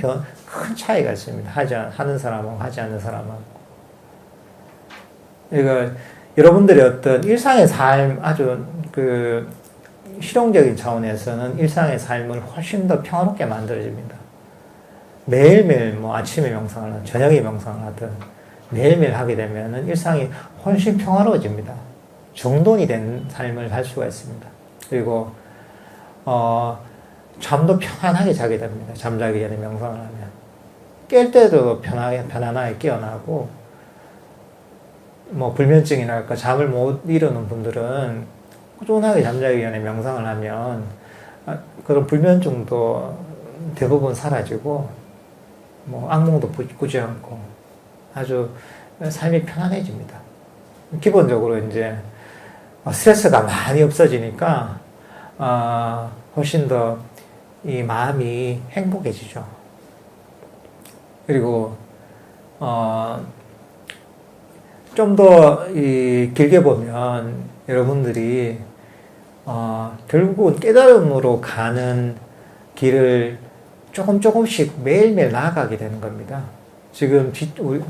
차이가 있습니다. 하는 사람하고 하지 않는 사람하고. 그러니까 여러분들의 어떤 일상의 삶, 아주 실용적인 차원에서는 일상의 삶을 훨씬 더 평화롭게 만들어집니다. 매일매일 아침에 명상을 하든 저녁에 명상을 하든 매일매일 하게 되면은 일상이 훨씬 평화로워집니다. 정돈이 된 삶을 살 수가 있습니다. 그리고 잠도 편안하게 자게 됩니다. 잠자기 전에 명상을 하면. 깰 때도 편안하게 깨어나고, 불면증이랄까, 잠을 못 이루는 분들은 꾸준하게 잠자기 전에 명상을 하면, 그런 불면증도 대부분 사라지고, 악몽도 꾸지 않고, 아주 삶이 편안해집니다. 기본적으로 이제, 스트레스가 많이 없어지니까, 훨씬 더 이 마음이 행복해지죠. 그리고 좀 더 길게 보면 여러분들이 결국은 깨달음으로 가는 길을 조금씩 매일매일 나아가게 되는 겁니다. 지금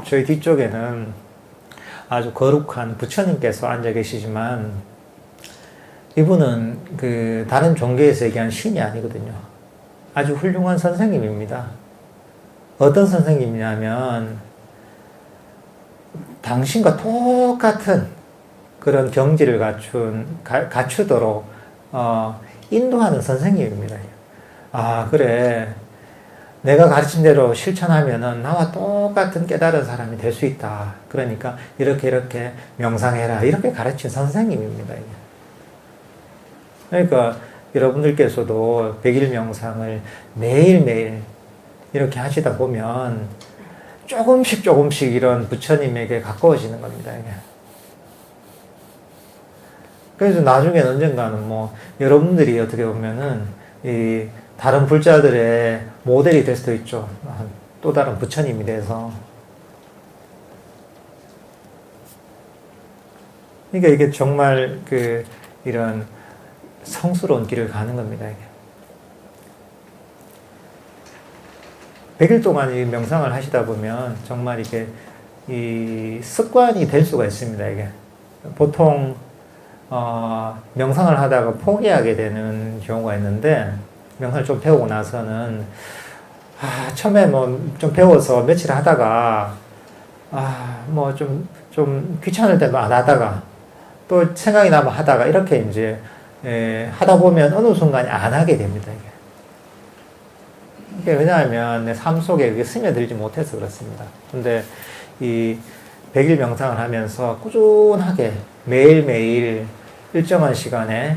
저희 뒤쪽에는 아주 거룩한 부처님께서 앉아 계시지만 이분은 다른 종교에서 얘기한 신이 아니거든요. 아주 훌륭한 선생님입니다. 어떤 선생님이냐면 당신과 똑같은 그런 경지를 갖추도록 인도하는 선생님입니다. 아, 그래. 내가 가르친 대로 실천하면은 나와 똑같은 깨달은 사람이 될 수 있다. 그러니까 이렇게 명상해라. 이렇게 가르친 선생님입니다. 그러니까 여러분들께서도 100일 명상을 매일매일 이렇게 하시다 보면 조금씩 이런 부처님에게 가까워지는 겁니다. 이게. 그래서 나중에 언젠가는 여러분들이 어떻게 보면은 이 다른 불자들의 모델이 될 수도 있죠. 또 다른 부처님이 돼서. 그러니까 이게 정말 이런 성스러운 길을 가는 겁니다. 이게 100일 동안 이 명상을 하시다 보면 정말 이게 이 습관이 될 수가 있습니다. 이게 보통 명상을 하다가 포기하게 되는 경우가 있는데 명상을 좀 배우고 나서는 처음에 좀 배워서 며칠 하다가 좀 귀찮을 때도 안 하다가 또 생각이 나면 하다가 이렇게 이제 하다 보면 어느 순간에 안 하게 됩니다. 이게 왜냐하면 내 삶 속에 그게 스며들지 못해서 그렇습니다. 근데 이 100일 명상을 하면서 꾸준하게 매일매일 일정한 시간에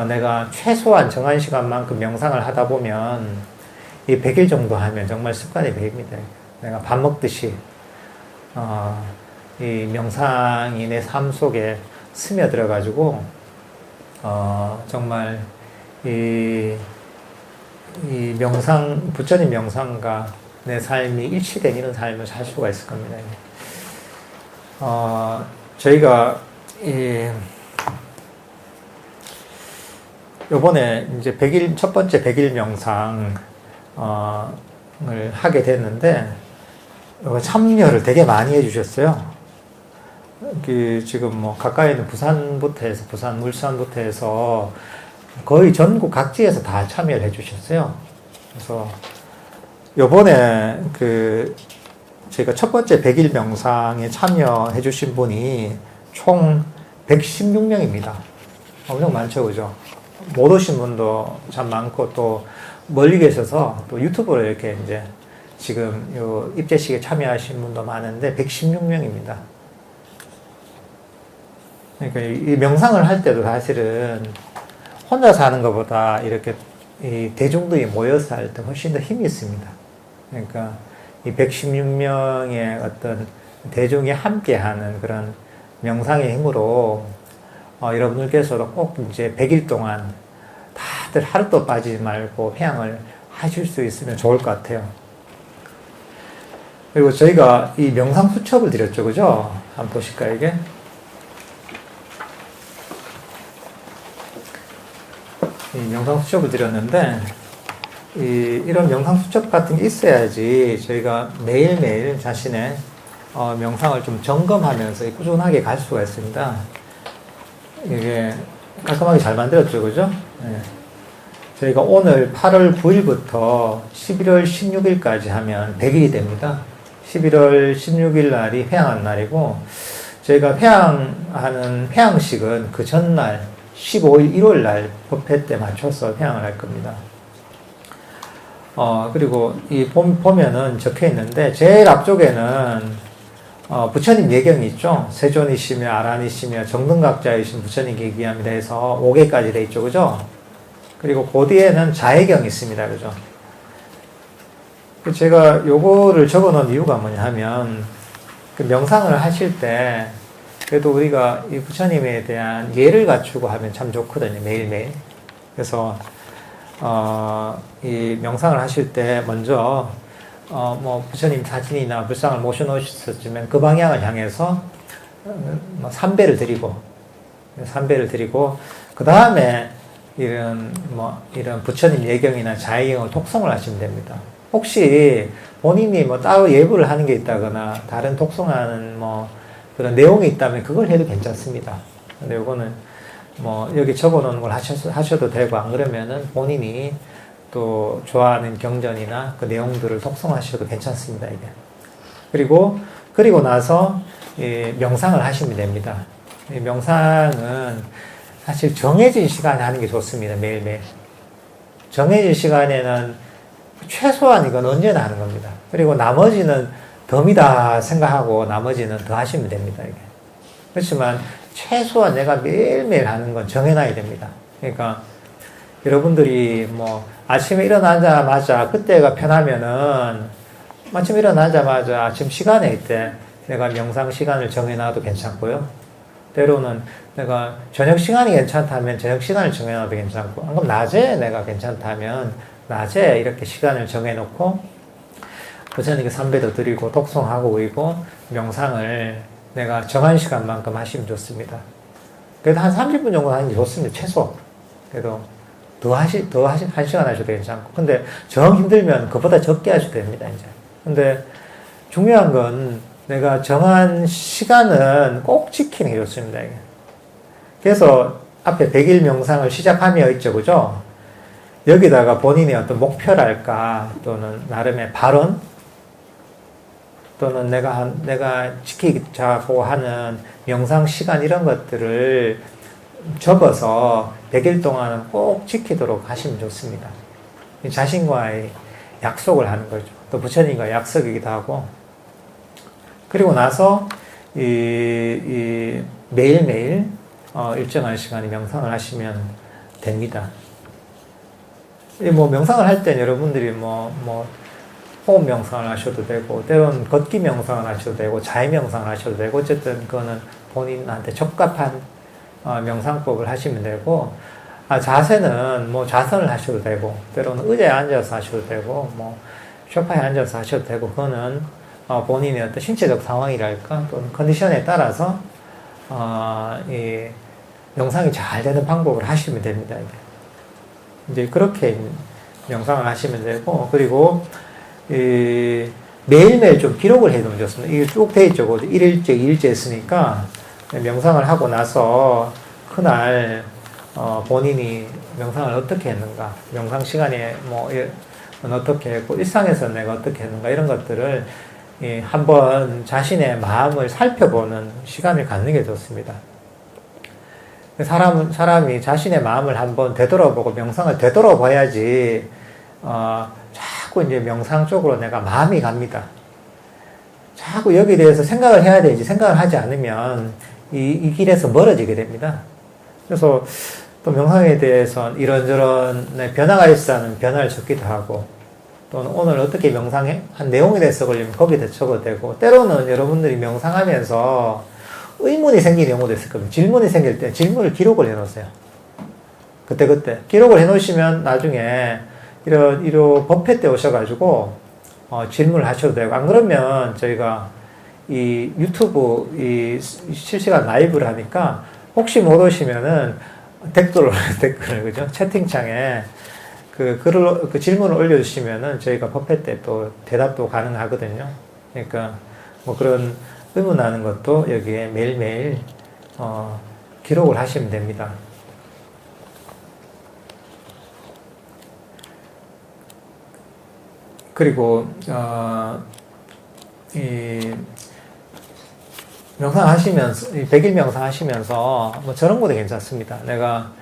내가 최소한 정한 시간만큼 명상을 하다 보면 이 100일 정도 하면 정말 습관이 배입니다. 내가 밥 먹듯이 이 명상이 내 삶 속에 스며들어가지고 정말 이 부처님 명상과 내 삶이 일치된 이런 삶을 살 수가 있을 겁니다. 저희가 요번에 이제 첫 번째 100일 명상을 하게 됐는데 참여를 되게 많이 해주셨어요. 지금 가까이 있는 부산, 울산부터 해서 거의 전국 각지에서 다 참여를 해주셨어요. 그래서 요번에 제가 첫 번째 100일 명상에 참여해주신 분이 총 116명입니다. 엄청 많죠, 그죠? 못 오신 분도 참 많고, 또 멀리 계셔서 또 유튜브로 이렇게 이제 지금 요 입제식에 참여하신 분도 많은데 116명입니다. 그러니까 이 명상을 할 때도 사실은 혼자서 하는 것보다 이렇게 이 대중들이 모여서 할 때 훨씬 더 힘이 있습니다. 그러니까 이 116명의 어떤 대중이 함께 하는 그런 명상의 힘으로 여러분들께서도 꼭 이제 100일 동안 하루도 빠지지 말고 회양을 하실 수 있으면 좋을 것 같아요. 그리고 저희가 이 명상 수첩을 드렸죠, 그죠? 한번 보실까요, 이게? 이 명상 수첩을 드렸는데, 이런 명상 수첩 같은 게 있어야지 저희가 매일매일 자신의 명상을 좀 점검하면서 꾸준하게 갈 수가 있습니다. 이게 깔끔하게 잘 만들었죠, 그죠? 네. 저희가 오늘 8월 9일부터 11월 16일까지 하면 100일이 됩니다. 11월 16일 날이 회양한 날이고, 저희가 회양하는 회양식은 그 전날 15일 1월 날 법회 때 맞춰서 회양을 할 겁니다. 그리고 이 보면은 적혀 있는데, 제일 앞쪽에는 부처님 예경이 있죠. 세존이시며 아란이시며 정등각자이신 부처님 계기합니다 해서 5개까지 돼 있죠, 그죠? 그리고 그 뒤에는 자예경이 있습니다, 그죠? 제가 요거를 적어 놓은 이유가 뭐냐 하면, 그 명상을 하실 때 그래도 우리가 이 부처님에 대한 예를 갖추고 하면 참 좋거든요, 매일매일. 그래서 이 명상을 하실 때 먼저 부처님 사진이나 불상을 모셔놓으셨으면 그 방향을 향해서 삼배를 드리고 그 다음에 이런 부처님 예경이나 자예경을 독송을 하시면 됩니다. 혹시 본인이 따로 예불을 하는 게 있다거나 다른 독송하는 그런 내용이 있다면 그걸 해도 괜찮습니다. 근데 요거는 여기 적어 놓은 걸 하셔도 되고, 안 그러면은 본인이 또 좋아하는 경전이나 그 내용들을 독송하셔도 괜찮습니다, 이게. 그리고 나서 명상을 하시면 됩니다. 이 명상은 사실 정해진 시간에 하는 게 좋습니다, 매일매일. 정해진 시간에는 최소한 이건 언제나 하는 겁니다. 그리고 나머지는 덤이다 생각하고 나머지는 더 하시면 됩니다, 이게. 그렇지만 최소한 내가 매일매일 하는 건 정해놔야 됩니다. 그러니까 여러분들이 아침에 일어나자마자 그때가 편하면은 아침에 일어나자마자 아침 시간에 이때 내가 명상 시간을 정해놔도 괜찮고요. 때로는 내가 저녁 시간이 괜찮다면 저녁 시간을 정해놔도 괜찮고, 그럼 낮에 내가 괜찮다면 낮에 이렇게 시간을 정해놓고 부처님께 삼배도 드리고 독송하고 그리고 명상을 내가 정한 시간만큼 하시면 좋습니다. 그래도 한 30분 정도 하는 게 좋습니다, 최소. 그래도 한 시간 하셔도 괜찮고. 근데 정 힘들면 그보다 적게 하셔도 됩니다, 이제. 근데 중요한 건 내가 정한 시간은 꼭 지키는 게 좋습니다, 이게. 그래서 앞에 100일 명상을 시작하며 있죠, 그죠? 여기다가 본인의 어떤 목표랄까, 또는 나름의 발언, 또는 내가 지키자고 하는 명상 시간 이런 것들을 적어서 100일 동안은 꼭 지키도록 하시면 좋습니다. 자신과의 약속을 하는 거죠. 또 부처님과의 약속이기도 하고. 그리고 나서 매일매일 일정한 시간에 명상을 하시면 됩니다. 명상을 할 땐 여러분들이 호흡 명상을 하셔도 되고, 때로는 걷기 명상을 하셔도 되고, 자해 명상을 하셔도 되고, 어쨌든 그거는 본인한테 적합한 명상법을 하시면 되고, 자세는 좌선을 하셔도 되고, 때로는 의자에 앉아서 하셔도 되고, 소파에 앉아서 하셔도 되고, 그거는 본인의 어떤 신체적 상황이랄까, 또는 컨디션에 따라서 이 명상이 잘 되는 방법을 하시면 됩니다, 이제 그렇게 명상을 하시면 되고, 그리고 매일매일 좀 기록을 해두면 좋습니다. 이게 쭉 돼 있죠. 1일째, 2일째 했으니까 명상을 하고 나서 그날 본인이 명상을 어떻게 했는가, 명상 시간에 어떻게 했고, 일상에서 내가 어떻게 했는가, 이런 것들을 한번 자신의 마음을 살펴보는 시간을 갖는 게 좋습니다. 사람이 자신의 마음을 한번 되돌아보고 명상을 되돌아봐야지 자꾸 이제 명상 쪽으로 내가 마음이 갑니다. 자꾸 여기에 대해서 생각을 해야 되지, 생각을 하지 않으면 이 길에서 멀어지게 됩니다. 그래서 또 명상에 대해서 이런저런 변화가 있다는 변화를 적기도 하고, 또는 오늘 어떻게 명상해? 한 내용에 대해서 걸리면 거기에 적어도 되고, 때로는 여러분들이 명상하면서 의문이 생기는 경우도 있을 겁니다. 질문이 생길 때 질문을 기록을 해놓으세요. 그때그때. 기록을 해 놓으시면 나중에 이런 법회 때 오셔가지고, 질문을 하셔도 되고, 안 그러면 저희가 이 유튜브 이 실시간 라이브를 하니까, 혹시 못 오시면은 댓글을, 그죠? 채팅창에 그 질문을 올려주시면은 저희가 법회 때 또 대답도 가능하거든요. 그러니까 뭐 그런 의문하는 것도 여기에 매일매일, 기록을 하시면 됩니다. 그리고, 이 명상하시면서, 이 100일 명상하시면서, 뭐 저런 것도 괜찮습니다. 내가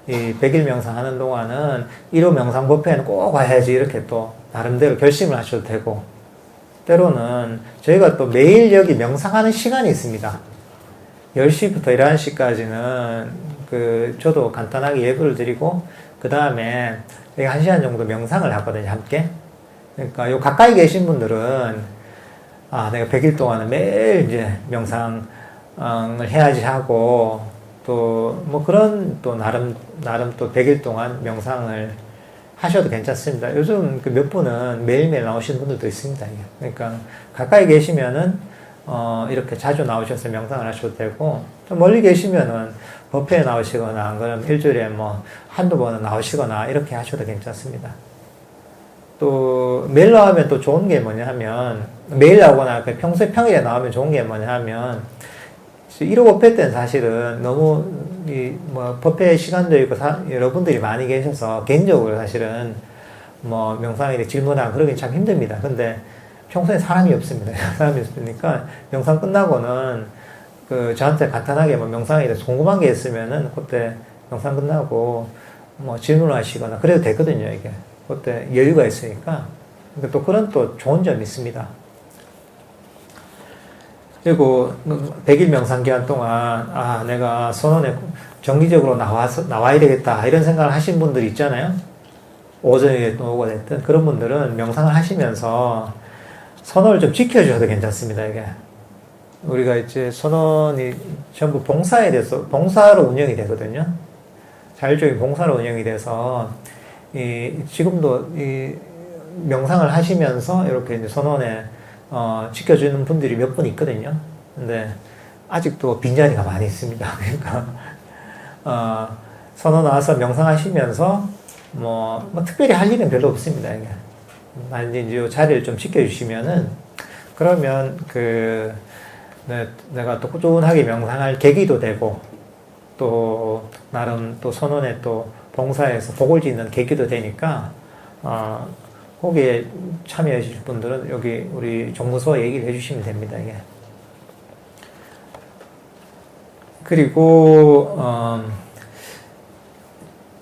이 100일 명상하는 동안은 1호 명상 법회는 꼭 와야지 이렇게 또 나름대로 결심을 하셔도 되고, 때로는 저희가 또 매일 여기 명상하는 시간이 있습니다. 10시부터 11시까지는 저도 간단하게 예불을 드리고, 그 다음에 여기 1시간 정도 명상을 하거든요, 함께. 그러니까 요 가까이 계신 분들은, 내가 100일 동안은 매일 이제 명상을 해야지 하고, 또, 뭐 그런 또 나름 또 100일 동안 명상을 하셔도 괜찮습니다. 요즘 몇 분은 매일매일 나오시는 분들도 있습니다. 그러니까 가까이 계시면은, 이렇게 자주 나오셔서 명상을 하셔도 되고, 좀 멀리 계시면은 법회에 나오시거나, 안 그러면 일주일에 뭐 한두 번은 나오시거나, 이렇게 하셔도 괜찮습니다. 또, 매일 나오면 또 좋은 게 뭐냐 하면, 매일 나오거나 평소에 평일에 나오면 좋은 게 뭐냐 하면, 1호 법회 때는 사실은 너무, 법회 시간도 있고, 여러분들이 많이 계셔서, 개인적으로 사실은, 뭐, 명상에 질문하고 그러긴 참 힘듭니다. 근데 평소에 사람이 없습니다. 사람이 없으니까, 명상 끝나고는, 저한테 간단하게 뭐 명상에 대해서 궁금한 게 있으면은, 그때 명상 끝나고, 뭐, 질문하시거나, 그래도 되거든요, 이게. 그때 여유가 있으니까. 근데 또 그런 또 좋은 점이 있습니다. 그리고 100일 명상 기간 동안 내가 선원에 정기적으로 나와야 되겠다 이런 생각을 하신 분들이 있잖아요. 오전에 오고 됐든 그런 분들은 명상을 하시면서 선원을 좀 지켜주셔도 괜찮습니다. 이게 우리가 이제 선원이 전부 봉사로 운영이 되거든요. 자율적인 봉사로 운영이 돼서 지금도 명상을 하시면서 이렇게 이제 선원에 지켜주는 분들이 몇 분 있거든요. 근데 아직도 빈자리가 많이 있습니다. 그러니까 선원 와서 명상하시면서 뭐 특별히 할 일은 별로 없습니다. 이게 만약에 이제 자리를 좀 지켜주시면은 그러면 내가 또 꾸준하게 명상할 계기도 되고 또 나름 또 선원에 또 봉사에서 복을 짓는 계기도 되니까 거기에 참여해 주실 분들은 여기 우리 종무소 얘기를 해주시면 됩니다. 이게. 그리고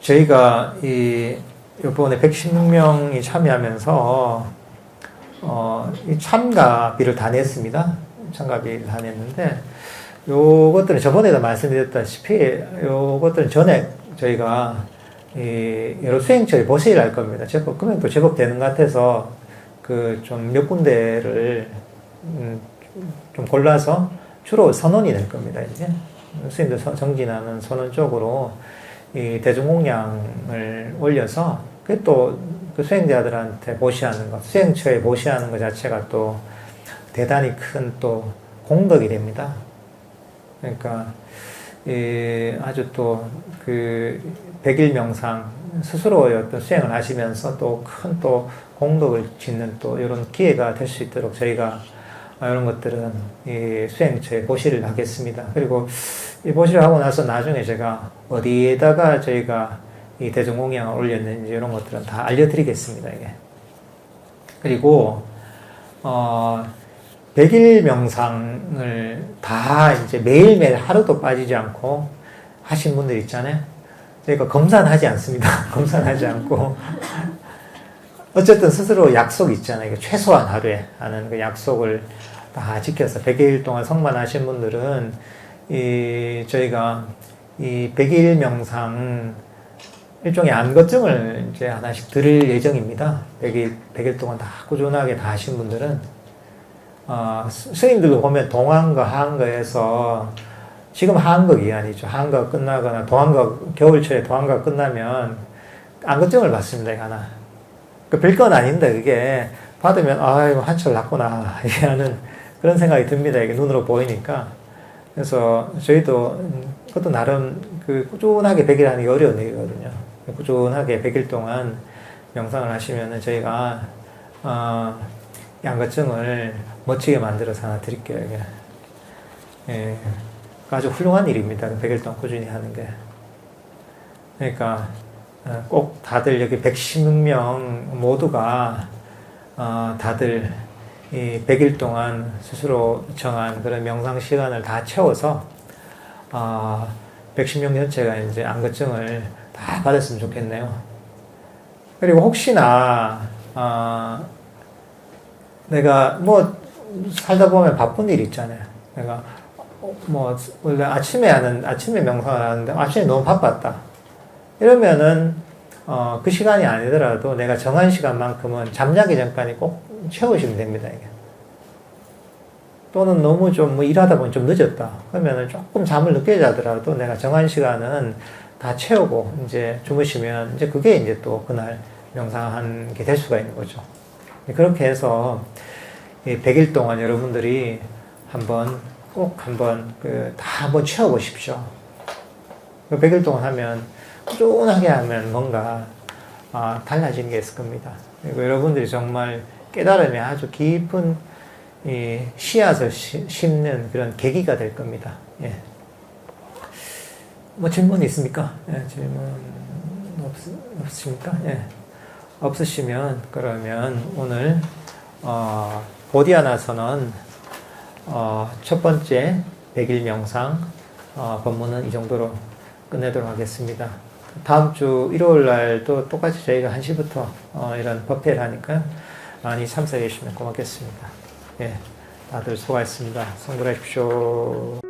저희가 이번에 116명이 참여하면서 이 참가비를 다 냈습니다. 참가비를 다 냈는데 요것들은 저번에도 말씀드렸다시피 요것들은 전에 저희가 여러 수행처에 보시를 할 겁니다. 금액도 제법 되는 것 같아서 좀 몇 군데를 좀 골라서 주로 선원이 될 겁니다. 이제 수행들 정진하는 선원 쪽으로 이 대중공양을 올려서 그게 또 그 수행자들한테 보시하는 것, 수행처에 보시하는 것 자체가 또 대단히 큰 또 공덕이 됩니다. 그러니까 아주 또 100일 명상 스스로의 어떤 수행을 하시면서 또 큰 또 공덕을 짓는 또 이런 기회가 될 수 있도록 저희가 이런 것들은 이 수행처에 보시를 하겠습니다. 그리고 이 보시를 하고 나서 나중에 제가 어디에다가 저희가 이 대중공양을 올렸는지 이런 것들은 다 알려드리겠습니다. 이게. 그리고 100일 명상을 다 이제 매일매일 하루도 빠지지 않고 하신 분들 있잖아요. 저희가 검사는 하지 않습니다. 검사는 하지 않고. 어쨌든 스스로 약속이 있잖아요. 최소한 하루에 하는 그 약속을 다 지켜서 100일 동안 성만하신 분들은 저희가 이 100일 명상 일종의 안거증을 이제 하나씩 드릴 예정입니다. 100일 동안 다 꾸준하게 다 하신 분들은 스님들도 보면 동안거 하안거에서 지금 하한거 기간이죠. 하한거 끝나거나 도한거, 겨울철에 도한거 끝나면 안거증을 받습니다. 이거 하나. 그 별건 아닌데 그게 받으면 아이고 한철 났구나 하는 그런 생각이 듭니다. 이게 눈으로 보이니까. 그래서 저희도 그것도 나름 그 꾸준하게 100일 하는 게 어려운 일이거든요. 꾸준하게 100일 동안 명상을 하시면은 저희가 양거증을 멋지게 만들어서 하나 드릴게요. 이게. 예, 아주 훌륭한 일입니다. 100일 동안 꾸준히 하는 게. 그러니까 꼭 다들 여기 116명 모두가 다들 이 100일 동안 스스로 정한 그런 명상 시간을 다 채워서 116명 전체가 이제 안거증을 다 받았으면 좋겠네요. 그리고 혹시나 내가 뭐 살다 보면 바쁜 일 있잖아요. 내가 뭐 원래 아침에 명상을 하는데 아침에 너무 바빴다. 이러면은 그 시간이 아니더라도 내가 정한 시간만큼은 잠자기 전까지 꼭 채우시면 됩니다. 이게. 또는 너무 좀 뭐 일하다 보니 좀 늦었다. 그러면은 조금 잠을 늦게 자더라도 내가 정한 시간은 다 채우고 이제 주무시면 이제 그게 이제 또 그날 명상한 게 될 수가 있는 거죠. 그렇게 해서 100일 동안 여러분들이 꼭 한번 다 한번 채워보십시오. 100일 동안 하면 꾸준하게 하면 뭔가 달라지는 게 있을 겁니다. 그리고 여러분들이 정말 깨달음에 아주 깊은 씨앗을 심는 그런 계기가 될 겁니다. 예. 뭐 질문 있습니까? 예, 질문 없으십니까? 예. 없으시면 그러면 오늘 보디아나서는 첫 번째 100일 명상 법문은 이 정도로 끝내도록 하겠습니다. 다음 주 일요일 날도 똑같이 저희가 1시부터 이런 법회를 하니까 많이 참석해 주시면 고맙겠습니다. 예, 다들 수고하셨습니다. 성불하십시오.